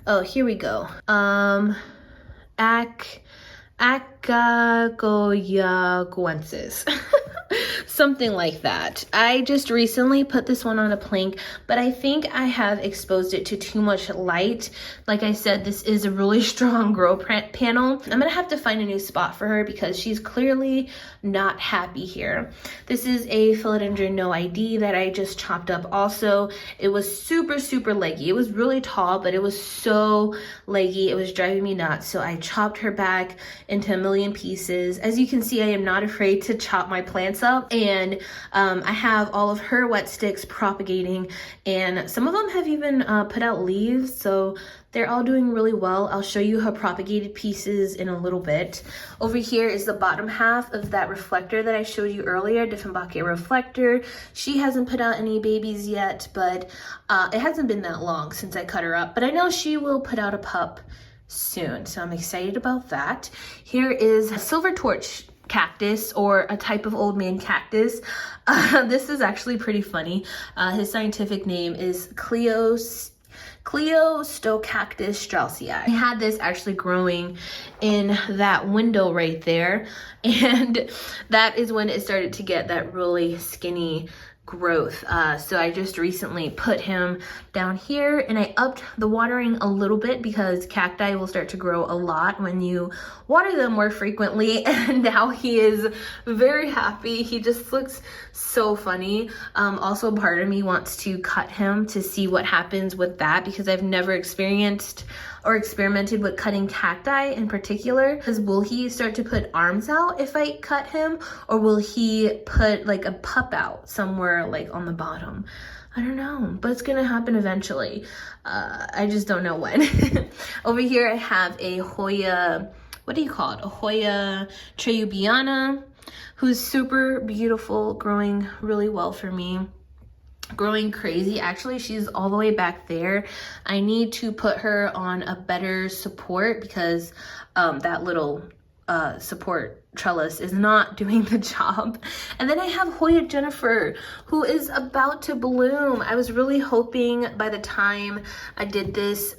Oh, here we go. Acagoyaguensis. Something like that. I just recently put this one on a plank, but I think I have exposed it to too much light. Like I said, this is a really strong grow panel. I'm gonna have to find a new spot for her because she's clearly not happy here. This is a philodendron no ID that I just chopped up also. It was super leggy. It was really tall, but it was so leggy. It was driving me nuts. So I chopped her back into a million pieces. As you can see, I am not afraid to chop my plants up, and I have all of her wet sticks propagating, and some of them have even put out leaves, so they're all doing really well. I'll show you her propagated pieces in a little bit. Over here is the bottom half of that reflector that I showed you earlier, Dieffenbachia reflector. She hasn't put out any babies yet, but it hasn't been that long since I cut her up, but I know she will put out a pup soon, so I'm excited about that. Here is a silver torch cactus, or a type of old man cactus. This is actually pretty funny. His scientific name is Cleostocactus straussii. I had this actually growing in that window right there, and that is when it started to get that really skinny growth. So I just recently put him down here, and I upped the watering a little bit because cacti will start to grow a lot when you water them more frequently, and now he is very happy. He just looks so funny. Also, part of me wants to cut him to see what happens with that because I've never experienced or experimented with cutting cacti in particular. Because will he start to put arms out if I cut him, or will he put like a pup out somewhere like on the bottom? I don't know, but it's gonna happen eventually. I just don't know when. Over here I have a Hoya what do you call it? A Hoya Treubiana, who's super beautiful, growing really well for me. Growing crazy. Actually, she's all the way back there. I need to put her on a better support because that little support trellis is not doing the job. And then I have Hoya Jennifer, who is about to bloom. I was really hoping by the time I did this,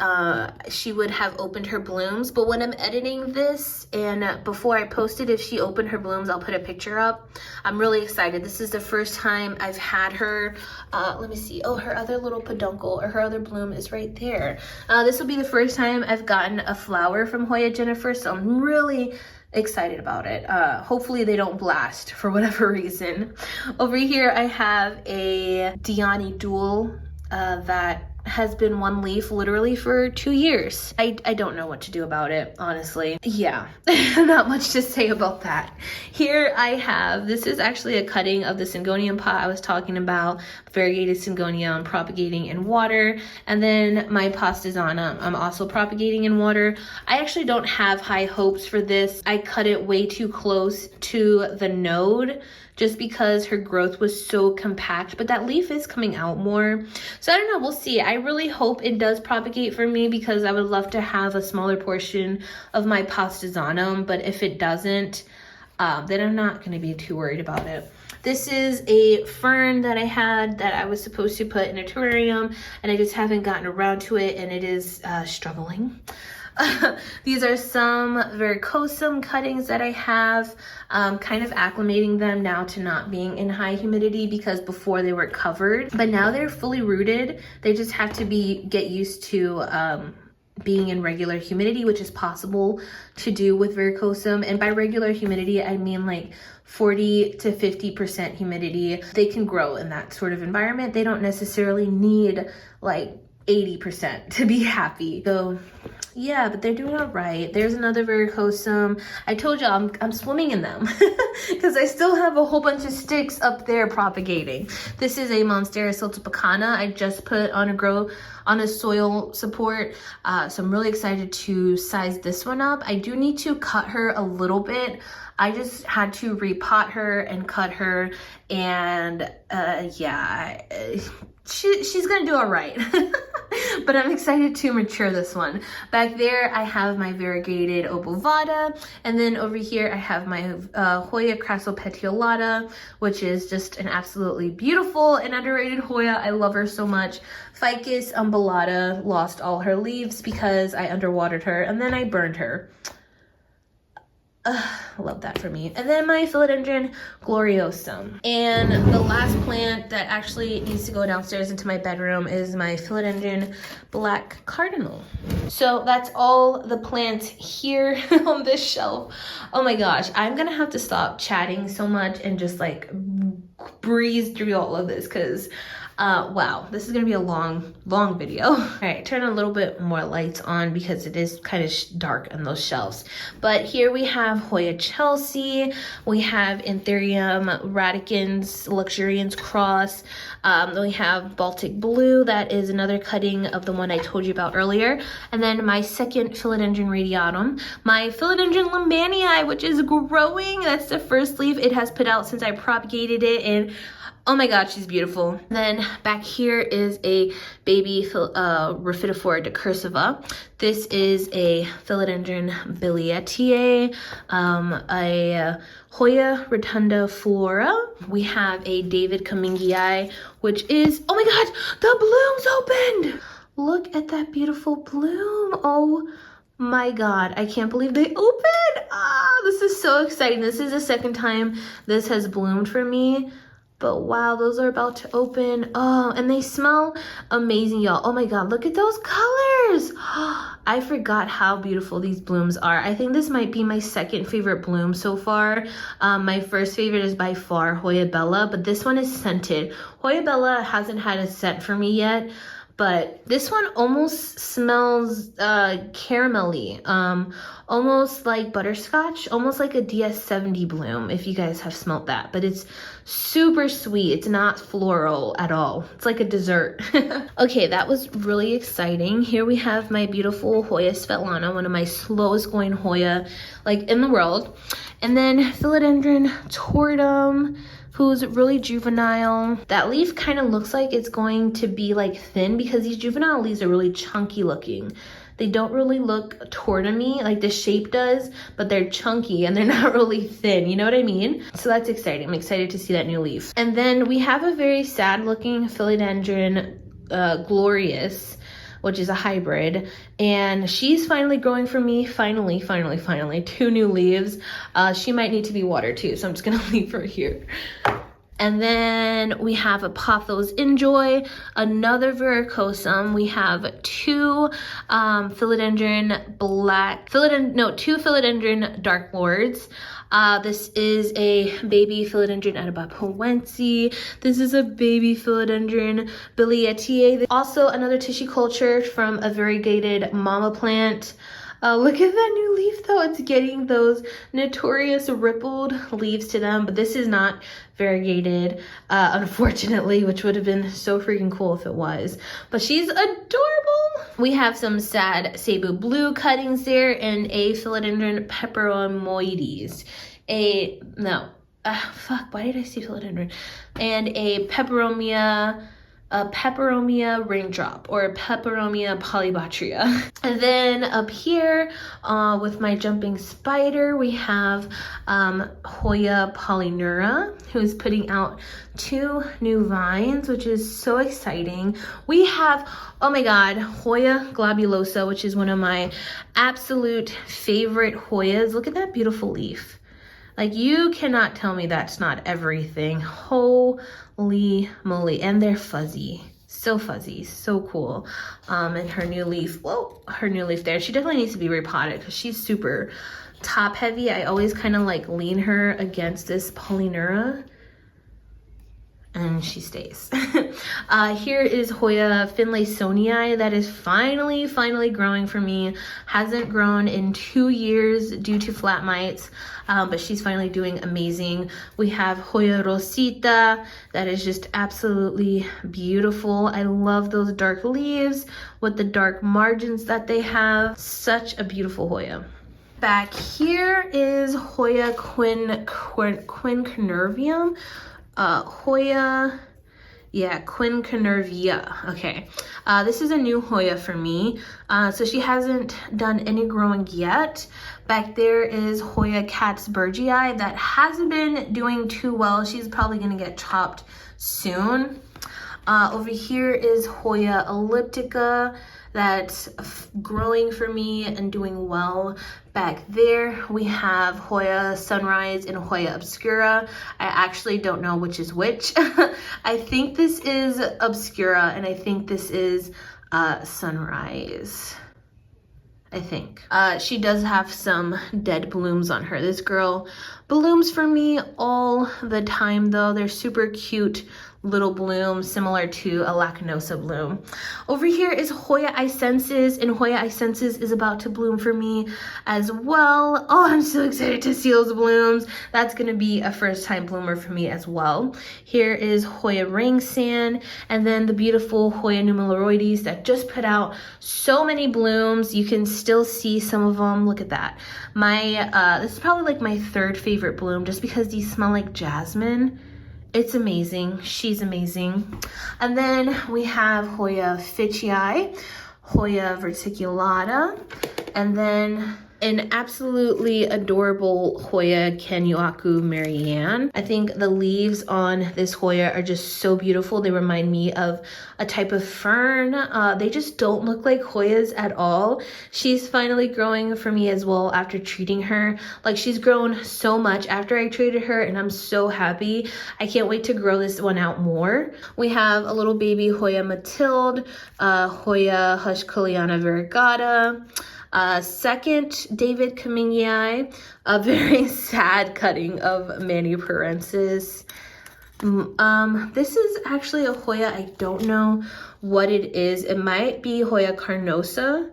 she would have opened her blooms. But when I'm editing this and before I post it, if she opened her blooms, I'll put a picture up. I'm really excited. This is the first time I've had her. Let me see. Oh, her other little peduncle or her other bloom is right there. This will be the first time I've gotten a flower from Hoya Jennifer, so I'm really excited about it. Hopefully they don't blast for whatever reason. Over here I have a Diani Dual that has been one leaf literally for 2 years. I don't know what to do about it, honestly. Yeah, not much to say about that. Here I have, this is actually a cutting of the Syngonium pot I was talking about, variegated Syngonium propagating in water. And then my Pastizana, I'm also propagating in water. I actually don't have high hopes for this. I cut it way too close to the node just because her growth was so compact, but that leaf is coming out more. So I don't know, we'll see. I really hope it does propagate for me because I would love to have a smaller portion of my Pastizanum, but if it doesn't, then I'm not gonna be too worried about it. This is a fern that I had that I was supposed to put in a terrarium and I just haven't gotten around to it and it is struggling. These are some Vericosum cuttings that I have, kind of acclimating them now to not being in high humidity because before they were covered, but now they're fully rooted. They just have to get used to being in regular humidity, which is possible to do with Vericosum. And by regular humidity, I mean like 40 to 50% humidity. They can grow in that sort of environment. They don't necessarily need like 80% to be happy. So yeah, but they're doing all right. There's another Vericosum. I told y'all I'm swimming in them because I still have a whole bunch of sticks up there propagating. This is a Monstera siltepecana I just put on a soil support. So I'm really excited to size this one up. I do need to cut her a little bit. I just had to repot her and cut her, and yeah, she's gonna do all right. But I'm excited to mature this one. Back there, I have my variegated obovata, and then over here, I have my Hoya crassopetiolata, which is just an absolutely beautiful and underrated Hoya. I love her so much. Ficus umbellata lost all her leaves because I underwatered her, and then I burned her. Love that for me. And then my philodendron gloriosum. And the last plant that actually needs to go downstairs into my bedroom is my philodendron black cardinal. So that's all the plants here on this shelf. Oh my gosh, I'm gonna have to stop chatting so much and just like breeze through all of this because wow, this is gonna be a long video. All right, turn a little bit more lights on because it is kind of dark on those shelves. But here we have Hoya Chelsea, we have Anthurium radicans luxurians cross, then we have Baltic Blue, that is another cutting of the one I told you about earlier, and then my second Philodendron radiatum, my Philodendron lambanii, which is growing. That's the first leaf it has put out since I propagated it, and oh my god, she's beautiful. Then back here is a baby Rhaphidophora decursiva. This is a Philodendron bilietiae, a Hoya rotunda flora. We have a David Cummingii, which is, oh my god, the bloom's opened! Look at that beautiful bloom. Oh my god, I can't believe they opened! Ah, this is so exciting. This is the second time this has bloomed for me. But wow, those are about to open. Oh, and they smell amazing, y'all. Oh my god, look at those colors. I forgot how beautiful these blooms are. I think this might be my second favorite bloom so far. My first favorite is by far Hoya Bella, but this one is scented. Hoya Bella hasn't had a scent for me yet, but this one almost smells caramelly, almost like butterscotch, almost like a DS70 bloom, if you guys have smelt that. But it's super sweet. It's not floral at all. It's like a dessert. Okay, that was really exciting. Here we have my beautiful Hoya Svetlana, one of my slowest going Hoya like in the world. And then Philodendron Tortum, who's really juvenile. That leaf kind of looks like it's going to be like thin because these juvenile leaves are really chunky looking. They don't really look tortumy like the shape does, but they're chunky and they're not really thin, you know what I mean? So that's exciting. I'm excited to see that new leaf. And then we have a very sad looking Philodendron Glorious, which is a hybrid, and she's finally growing for me. Finally, 2 new leaves. She might need to be watered too, so I'm just gonna leave her here. And then we have a Pothos Enjoy, another Verrucosum. We have 2 Philodendron Dark Lords. This is a baby Philodendron Atabapoense. This is a baby Philodendron Bilietiae. Also another tissue culture from a variegated mama plant. Look at that new leaf though. It's getting those notorious rippled leaves to them, but this is not variegated, unfortunately, which would have been so freaking cool if it was. But she's adorable. We have some sad Cebu Blue cuttings there and a Philodendron Peperomoides. Why did I say Philodendron? And a Peperomia raindrop or Peperomia polybatria. And then up here with my jumping spider, we have Hoya polynura, who's putting out 2 new vines, which is so exciting. We have, oh my God, Hoya globulosa, which is one of my absolute favorite Hoyas. Look at that beautiful leaf. Like, you cannot tell me that's not everything. Holy moly. And they're fuzzy. So fuzzy. So cool. And her new leaf. Whoa. Her new leaf there. She definitely needs to be repotted because she's super top heavy. I always kind of like lean her against this polynura. And she stays. Here is Hoya Finlaysonii that is finally growing for me. Hasn't grown in 2 years due to flat mites, but she's finally doing amazing. We have Hoya Rosita that is just absolutely beautiful. I love those dark leaves with the dark margins that they have. Such a beautiful Hoya. Back here is Hoya quinquenervium. Hoya, quinquenervia. Okay, this is a new Hoya for me. So she hasn't done any growing yet. Back there is Hoya Katzbergii that hasn't been doing too well. She's probably gonna get chopped soon. Over here is Hoya elliptica that's growing for me and doing well. Back there we have Hoya Sunrise and Hoya Obscura. I actually don't know which is which. I think this is Obscura and I think this is Sunrise. I think. She does have some dead blooms on her. This girl blooms for me all the time though. They're super cute little bloom similar to a Lacanosa bloom. Over here is Hoya Icensis, and Hoya Icensis is about to bloom for me as well. Oh, I'm so excited to see those blooms. That's gonna be a first time bloomer for me as well. Here is Hoya Ring Sand, and then the beautiful Hoya Numeraloides that just put out so many blooms. You can still see some of them. Look at that. This is probably like my 3rd favorite bloom just because these smell like jasmine. It's amazing. She's amazing. And then we have Hoya Fitchii, Hoya verticulata, and then an absolutely adorable Hoya Kenyuaku Marianne. I think the leaves on this Hoya are just so beautiful. They remind me of a type of fern. They just don't look like Hoyas at all. She's finally growing for me as well after treating her. Like, she's grown so much after I treated her and I'm so happy. I can't wait to grow this one out more. We have a little baby Hoya Matilde, Hoya Hushkuliana variegata, second David Kamingii, a very sad cutting of Manny Parensis. This is actually a Hoya. I don't know what it is. It might be Hoya carnosa.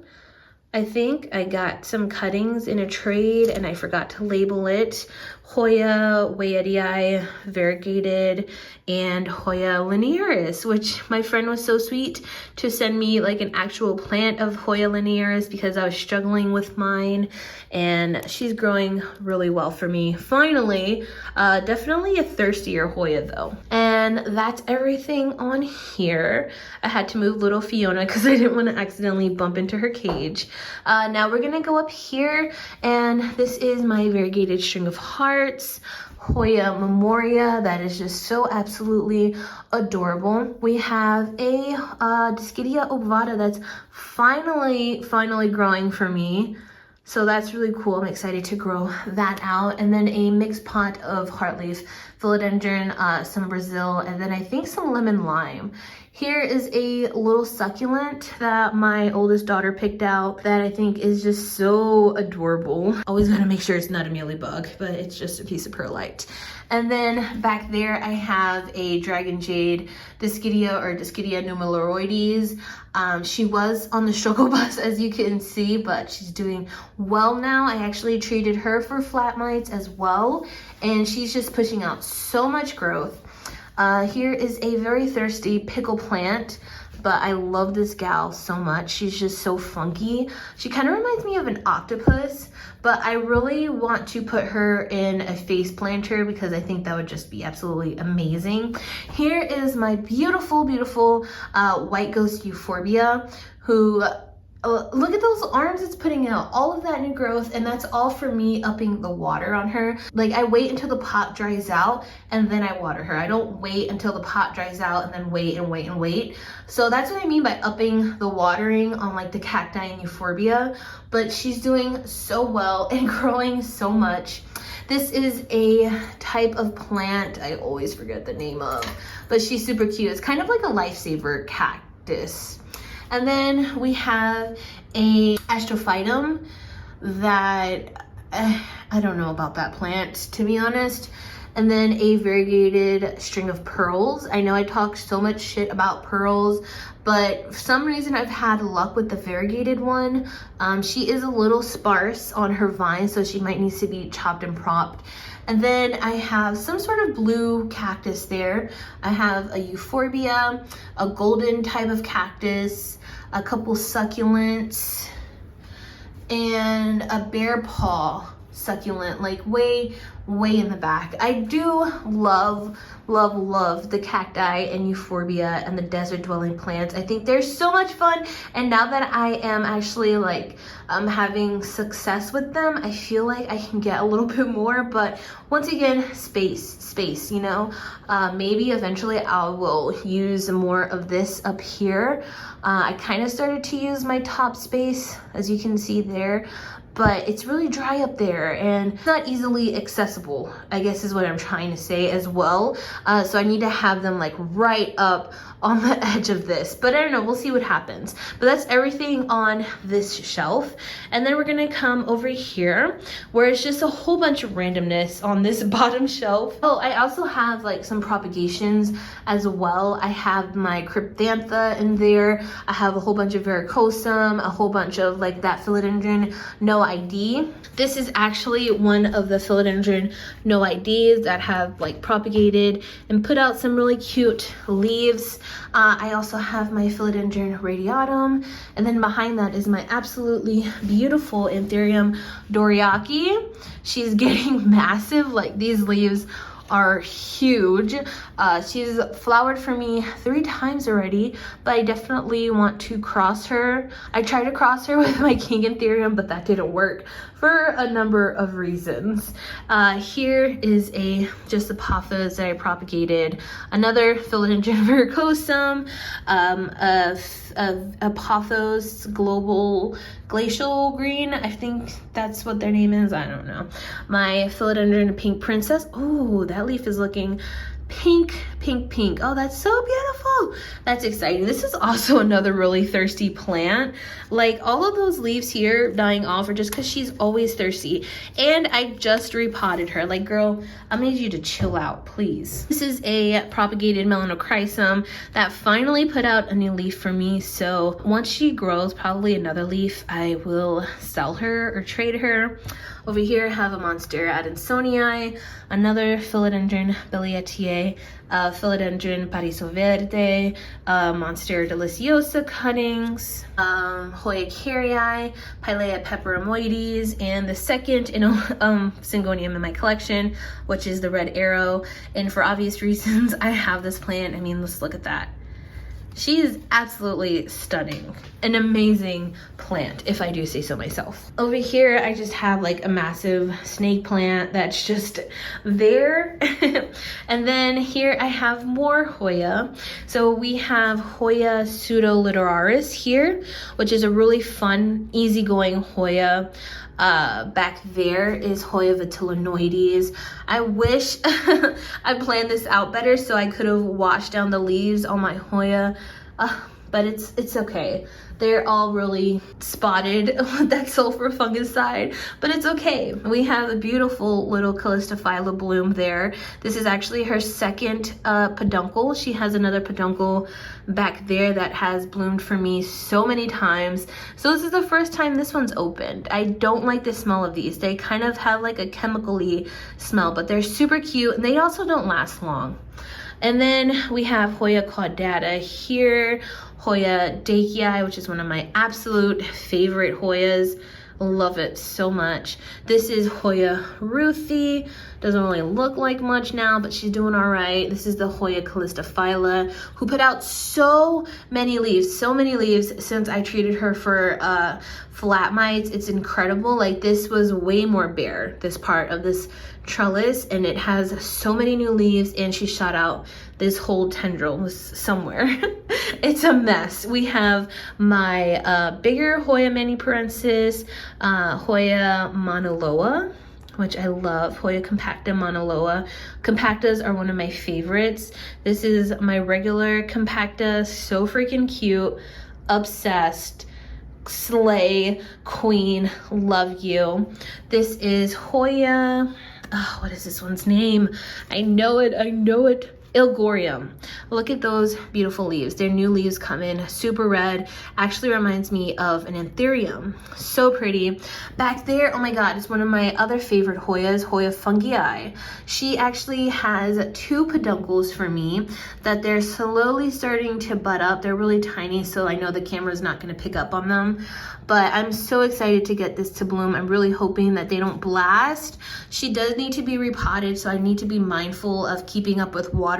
I think I got some cuttings in a trade and I forgot to label it. Hoya weyerii variegated and Hoya linearis, which my friend was so sweet to send me like an actual plant of Hoya linearis because I was struggling with mine, and she's growing really well for me. Finally, definitely a thirstier Hoya though. And that's everything on here. I had to move little Fiona because I didn't want to accidentally bump into her cage. Now we're gonna go up here, and this is my variegated string of hearts, Hoya memoria, that is just so absolutely adorable. We have a Dischidia ovata that's finally growing for me. So that's really cool. I'm excited to grow that out. And then a mixed pot of heartleaf philodendron, some Brazil, and then I think some lemon lime. Here is a little succulent that my oldest daughter picked out that I think is just so adorable. Always gotta make sure it's not a mealybug, but it's just a piece of perlite. And then back there I have a dragon jade Dischidia or Dischidia numeroloides. She was on the struggle bus, as you can see, but she's doing well now. I actually treated her for flat mites as well, and she's just pushing out so much growth. Here is a very thirsty pickle plant, but I love this gal so much. She's just so funky. She kind of reminds me of an octopus, but I really want to put her in a face planter because I think that would just be absolutely amazing. Here is my beautiful, beautiful white ghost euphorbia, who look at those arms it's putting out, all of that new growth, and that's all for me upping the water on her. Like, I wait until the pot dries out and then I water her. I don't wait until the pot dries out and then wait and wait and wait. So that's what I mean by upping the watering on like the cacti and euphorbia. But she's doing so well and growing so much. This is a type of plant I always forget the name of, but she's super cute. It's kind of like a lifesaver cactus. And then we have a astrophytum that I don't know about that plant, to be honest. And then a variegated string of pearls. I know I talked so much shit about pearls, but for some reason I've had luck with the variegated one. She is a little sparse on her vine, so she might need to be chopped and propped. And then I have some sort of blue cactus there. I have a euphorbia, a golden type of cactus, a couple succulents, and a bear paw succulent, like way in the back. I do love the cacti and euphorbia and the desert dwelling plants. I think they're so much fun, and now that I am actually like having success with them, I feel like I can get a little bit more. But once again, space, you know. Maybe eventually I will use more of this up here. I kind of started to use my top space, as you can see there, but it's really dry up there and it's not easily accessible, I guess is what I'm trying to say as well. So I need to have them like right up on the edge of this, but I don't know, we'll see what happens. But that's everything on this shelf. And then we're gonna come over here where it's just a whole bunch of randomness on this bottom shelf. Oh, I also have like some propagations as well. I have my crypthantha in there. I have a whole bunch of varicosum, a whole bunch of like that philodendron no ID. This is actually one of the philodendron no IDs that have like propagated and put out some really cute leaves. I also have my philodendron radiatum, and then behind that is my absolutely beautiful Anthurium doriaki. She's getting massive, like these leaves are huge. She's flowered for me 3 times already, but I definitely want to cross her. I tried to cross her with my King Anthurium, but that didn't work for a number of reasons. Here is just a pothos that I propagated, another philodendron verrucosum, a pothos global glacial green. I think that's what their name is. I don't know. My philodendron pink princess. Oh, that leaf is looking pink pink, pink. Oh, that's so beautiful. That's exciting. This is also another really thirsty plant. Like all of those leaves here dying off are just because she's always thirsty. And I just repotted her. Like, girl, I need you to chill out, please. This is a propagated melanochrysum that finally put out a new leaf for me. So once she grows probably another leaf, I will sell her or trade her. Over here I have a Monstera adansonii, another Philodendron bilietiae, Philodendron parisoverde, Monstera deliciosa cuttings, Hoya carrii, Pilea peperomoides, and the second syngonium in my collection, which is the red arrow. And for obvious reasons, I have this plant. I mean, let's look at that. She is absolutely stunning. An amazing plant, if I do say so myself. Over here, I just have like a massive snake plant that's just there. And then here I have more Hoya. So we have Hoya pseudoliteraris here, which is a really fun, easygoing Hoya. Back there is Hoya vitellonoides. I wish I planned this out better so I could have washed down the leaves on my Hoya, but it's okay. They're all really spotted with that sulfur fungicide, but it's okay. We have a beautiful little Calistophylla bloom there. This is actually her second peduncle. She has another peduncle back there that has bloomed for me so many times. So this is the first time this one's opened. I don't like the smell of these. They kind of have like a chemical-y smell, but they're super cute and they also don't last long. And then we have Hoya caudata here, Hoya dakii, which is one of my absolute favorite Hoyas. Love it so much. This is Hoya ruthii. Doesn't really look like much now, but she's doing all right. This is the Hoya calistophylla, who put out so many leaves since I treated her for flat mites. It's incredible. Like, this was way more bare, this part of this trellis, and it has so many new leaves, and she shot out this whole tendril was somewhere. It's a mess. We have my bigger Hoya maniparensis, Hoya monoloa, which I love, Hoya compacta monoloa. Compactas are one of my favorites. This is my regular compacta, so freaking cute, obsessed, slay, queen, love you. This is Hoya, what is this one's name? I know it. Ilgorium. Look at those beautiful leaves. Their new leaves come in super red. Actually reminds me of an anthurium. So pretty. Back there, oh my god, it's one of my other favorite Hoyas, Hoya fungii. She actually has 2 peduncles for me that they're slowly starting to bud up. They're really tiny, so I know the camera's not going to pick up on them. But I'm so excited to get this to bloom. I'm really hoping that they don't blast. She does need to be repotted, so I need to be mindful of keeping up with watering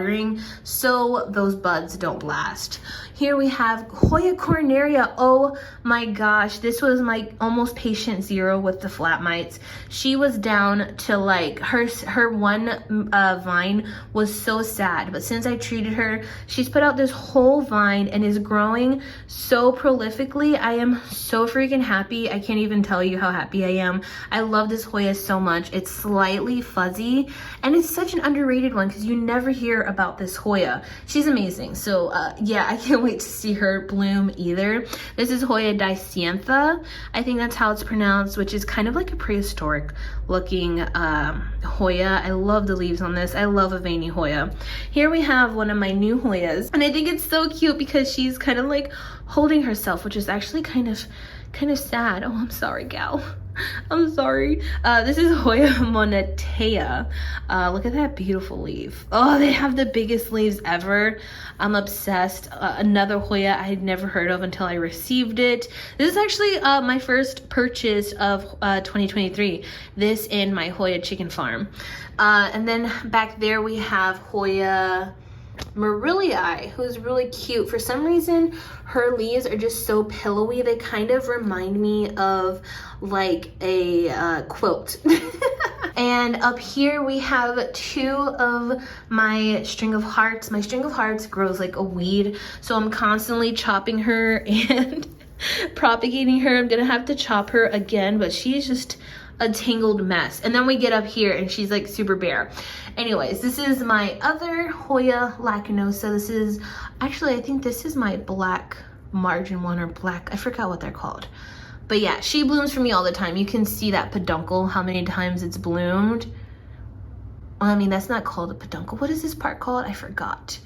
so those buds don't blast. Here we have Hoya coronaria. Oh my gosh, this was my almost patient zero with the flat mites. She was down to like, her one vine was so sad, but since I treated her, she's put out this whole vine and is growing so prolifically. I am so freaking happy. I can't even tell you how happy I am. I love this Hoya so much. It's slightly fuzzy and it's such an underrated one because you never hear about this Hoya. She's amazing. So yeah, I can't wait to see her bloom either. This is Hoya dicyantha. I think that's how it's pronounced, which is kind of like a prehistoric looking Hoya. I love the leaves on this. I love a veiny Hoya. Here we have one of my new Hoyas, and I think it's so cute because she's kind of like holding herself, which is actually kind of sad. Oh, I'm sorry, gal. I'm sorry. This is Hoya monetea. Look at that beautiful leaf. Oh, they have the biggest leaves ever. I'm obsessed. Another Hoya I had never heard of until I received it. This is actually my first purchase of 2023. This in my Hoya chicken farm. And then back there we have Hoya Morillii, who's really cute. For some reason, her leaves are just so pillowy. They kind of remind me of like a quilt. And up here we have 2 of my string of hearts. My string of hearts grows like a weed, so I'm constantly chopping her and propagating her. I'm gonna have to chop her again, but she's just a tangled mess. And then we get up here and she's like super bare. Anyways, this is my other Hoya lacanosa. This is, actually, I think this is my black margin one, or black, I forgot what they're called. But yeah, she blooms for me all the time. You can see that peduncle, how many times it's bloomed. Well, I mean, that's not called a peduncle. What is this part called? I forgot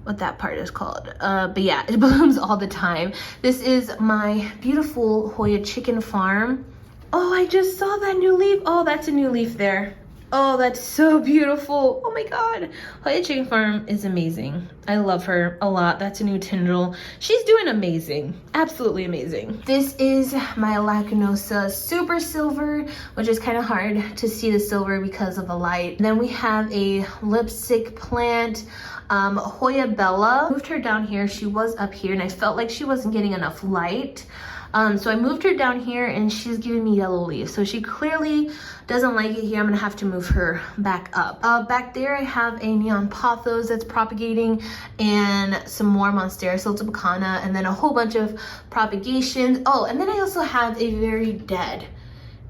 what that part is called. But yeah, it blooms all the time. This is my beautiful Hoya chicken farm. Oh, I just saw that new leaf. Oh, that's a new leaf there. Oh, that's so beautiful. Oh my God. Hoya chicken farm is amazing. I love her a lot. That's a new tendril. She's doing amazing. Absolutely amazing. This is my Lacanosa Super Silver, which is kind of hard to see the silver because of the light. Then we have a lipstick plant, Hoya Bella. Moved her down here. She was up here and I felt like she wasn't getting enough light. So I moved her down here and she's giving me yellow leaves. So she clearly doesn't like it here. I'm gonna have to move her back up. Back there I have a neon pothos that's propagating and some more Monstera siltepecana and then a whole bunch of propagations. Oh, and then I also have a very dead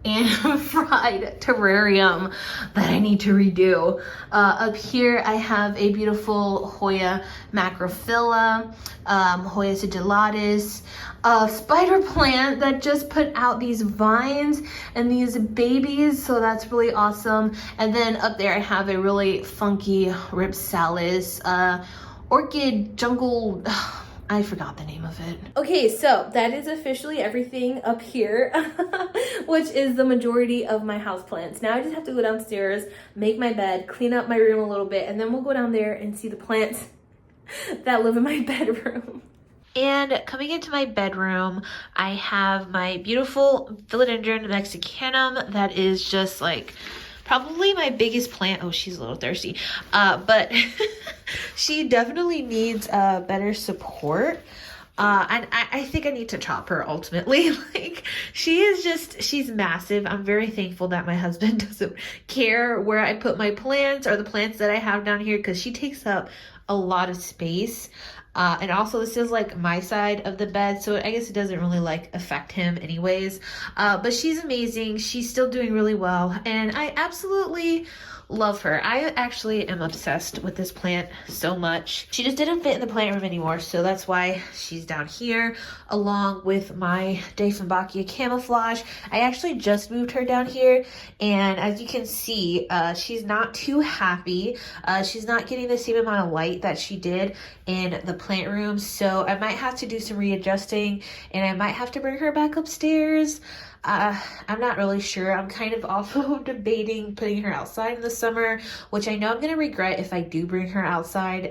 and fried terrarium that I need to redo. Up here I have a beautiful Hoya macrophylla, Hoya sigillatus, spider plant that just put out these vines and these babies, so that's really awesome. And then up there I have a really funky ripsalis, orchid jungle, I forgot the name of it. Okay, so that is officially everything up here, which is the majority of my houseplants. Now I just have to go downstairs, make my bed, clean up my room a little bit, and then we'll go down there and see the plants that live in my bedroom. And coming into my bedroom, I have my beautiful Philodendron Mexicanum that is just like probably my biggest plant. Oh, she's a little thirsty. But she definitely needs better support. And I think I need to chop her ultimately. Like, she's massive. I'm very thankful that my husband doesn't care where I put my plants or the plants that I have down here, because she takes up a lot of space. And also this is like my side of the bed, so I guess it doesn't really like affect him anyways. But she's amazing. She's still doing really well, and I absolutely love her. I actually am obsessed with this plant so much. She just didn't fit in the plant room anymore, so that's why she's down here along with my Dieffenbachia camouflage. I actually just moved her down here, and as you can see, she's not too happy. She's not getting the same amount of light that she did in the plant room, so I might have to do some readjusting, and I might have to bring her back upstairs. I'm not really sure. I'm kind of also debating putting her outside in the summer, which I know I'm going to regret if I do bring her outside,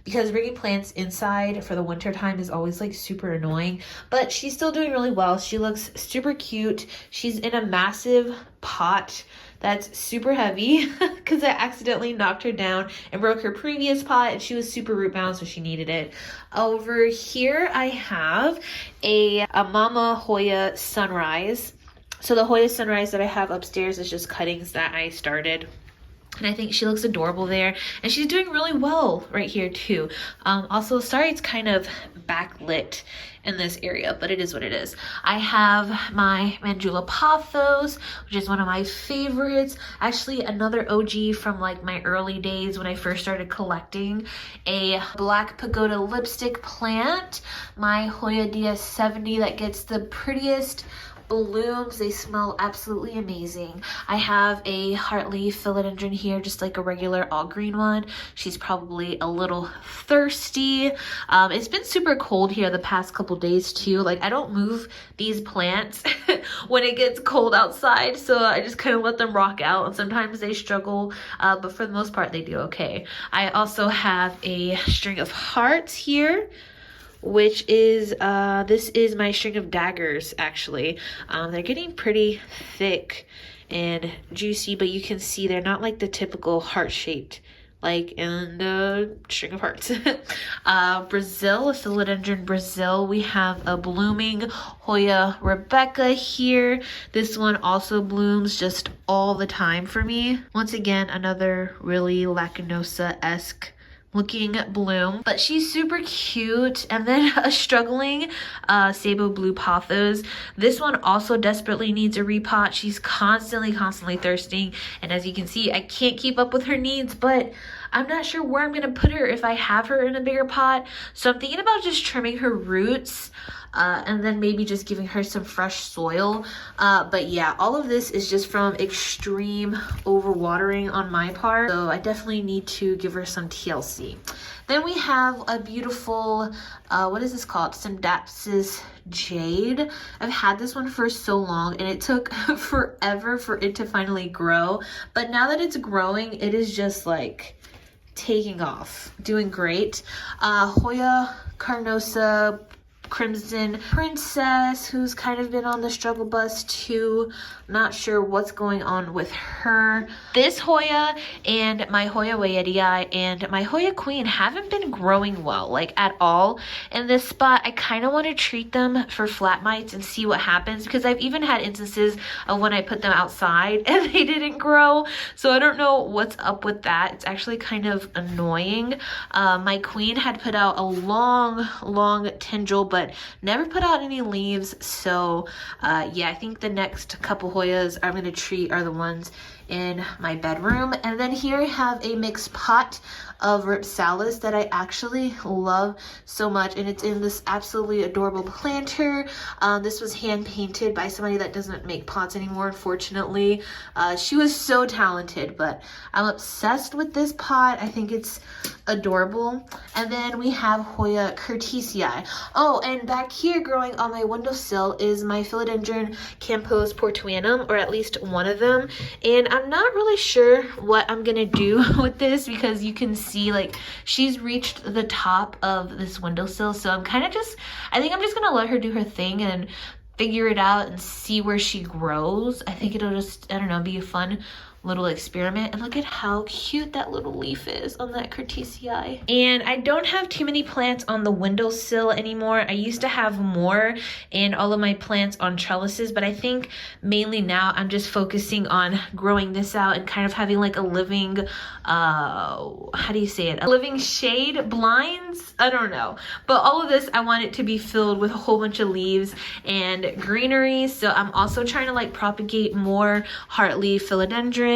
because bringing plants inside for the winter time is always like super annoying. But she's still doing really well. She looks super cute. She's in a massive pot that's super heavy because I accidentally knocked her down and broke her previous pot, and she was super root bound, so she needed it. Over here I have a Mama Hoya Sunrise. So the Hoya Sunrise that I have upstairs is just cuttings that I started. And I think she looks adorable there. And she's doing really well right here too. Also, sorry it's kind of backlit in this area, but it is what it is. I have my Mandula Pothos, which is one of my favorites. Actually, another OG from like my early days when I first started collecting. A Black Pagoda lipstick plant. My Hoya DS70 that gets the prettiest blooms. They smell absolutely amazing. I have a Heartleaf Philodendron here, just like a regular all green one. She's probably a little thirsty. It's been super cold here the past couple days too. Like, I don't move these plants when it gets cold outside, so I just kind of let them rock out, and sometimes they struggle, but for the most part they do okay. I also have a string of hearts here, which is, this is my string of daggers, actually. They're getting pretty thick and juicy, but you can see they're not like the typical heart-shaped, like in the string of hearts. Brazil, a Philodendron Brazil. We have a blooming Hoya Rebecca here. This one also blooms just all the time for me. Once again, another really Lacanosa-esque looking bloom, but she's super cute. And then a struggling sabo blue pothos. This one also desperately needs a repot. She's constantly thirsting, and as you can see, I can't keep up with her needs, but I'm not sure where I'm gonna put her if I have her in a bigger pot. So I'm thinking about just trimming her roots and then maybe just giving her some fresh soil. But yeah, all of this is just from extreme overwatering on my part. So I definitely need to give her some TLC. Then we have a beautiful, what is this called? Syndapsis Jade. I've had this one for so long and it took forever for it to finally grow. But now that it's growing, it is just like taking off, doing great. Hoya Carnosa Crimson Princess, who's kind of been on the struggle bus too. Not sure what's going on with her. This Hoya and my Hoya Wayetii and my Hoya Queen haven't been growing well, like at all in this spot. I kind of want to treat them for flat mites and see what happens, because I've even had instances of when I put them outside and they didn't grow. So I don't know what's up with that. It's actually kind of annoying. My Queen had put out a long tendril, but never put out any leaves. So yeah, I think the next couple Hoyas I'm going to treat are the ones in my bedroom. And then here I have a mixed pot of Ripsalis that I actually love so much, and it's in this absolutely adorable planter. This was hand painted by somebody that doesn't make pots anymore, unfortunately. She was so talented, but I'm obsessed with this pot. I think it's adorable. And then we have Hoya Curtisii. Oh, and back here growing on my windowsill is my Philodendron Campos Portuanum, or at least one of them. And I'm not really sure what I'm gonna do with this, because you can see like she's reached the top of this windowsill. So I'm kind of just, I think I'm just gonna let her do her thing and figure it out and see where she grows. I think it'll just, I don't know, be a fun little experiment. And look at how cute that little leaf is on that Curtisii. And I don't have too many plants on the windowsill anymore. I used to have more, and all of my plants on trellises, but I think mainly now I'm just focusing on growing this out and kind of having like a living, how do you say it? A living shade, blinds? I don't know. But all of this, I want it to be filled with a whole bunch of leaves and greenery. So I'm also trying to like propagate more heartleaf philodendron.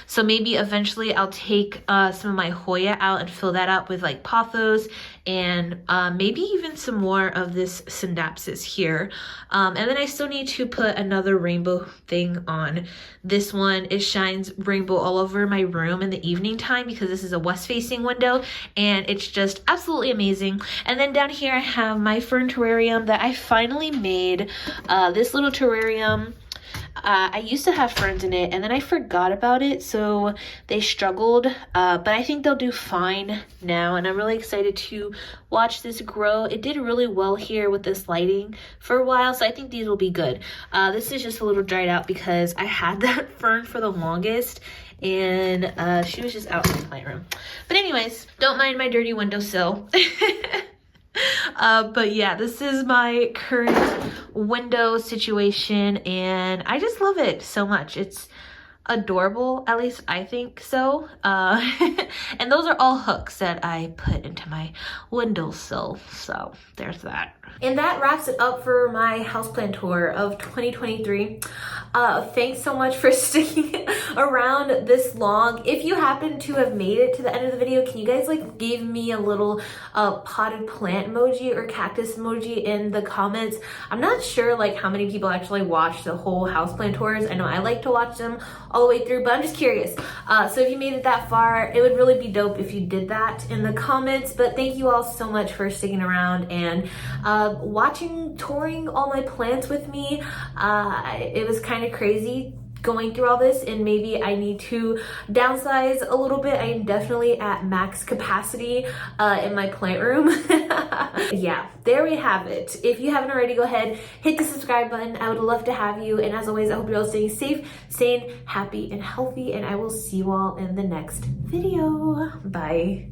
So maybe eventually I'll take some of my Hoya out and fill that up with like pothos and maybe even some more of this Syndapsis here. And then I still need to put another rainbow thing on this one. It shines rainbow all over my room in the evening time because this is a west facing window, and it's just absolutely amazing. And then down here I have my fern terrarium that I finally made. This little terrarium, I used to have ferns in it and then I forgot about it, so they struggled, but I think they'll do fine now, and I'm really excited to watch this grow. It did really well here with this lighting for a while, so I think these will be good. This is just a little dried out because I had that fern for the longest and she was just out in the plant room. But anyways, don't mind my dirty windowsill. But yeah, this is my current window situation and I just love it so much. It's adorable, at least I think so. And those are all hooks that I put into my windowsill, so there's that. And that wraps it up for my houseplant tour of 2023. Thanks so much for sticking around this long. If you happen to have made it to the end of the video, can you guys like give me a little potted plant emoji or cactus emoji in the comments? I'm not sure like how many people actually watch the whole houseplant tours. I know I like to watch them all the way through, but I'm just curious. So if you made it that far, it would really be dope if you did that in the comments. But thank you all so much for sticking around and touring all my plants with me. It was kind of crazy going through all this, and maybe I need to downsize a little bit. I am definitely at max capacity in my plant room. Yeah, there we have it. If you haven't already, go ahead, hit the subscribe button. I would love to have you, and as always, I hope you're all staying safe, sane, happy, and healthy, and I will see you all in the next video. Bye.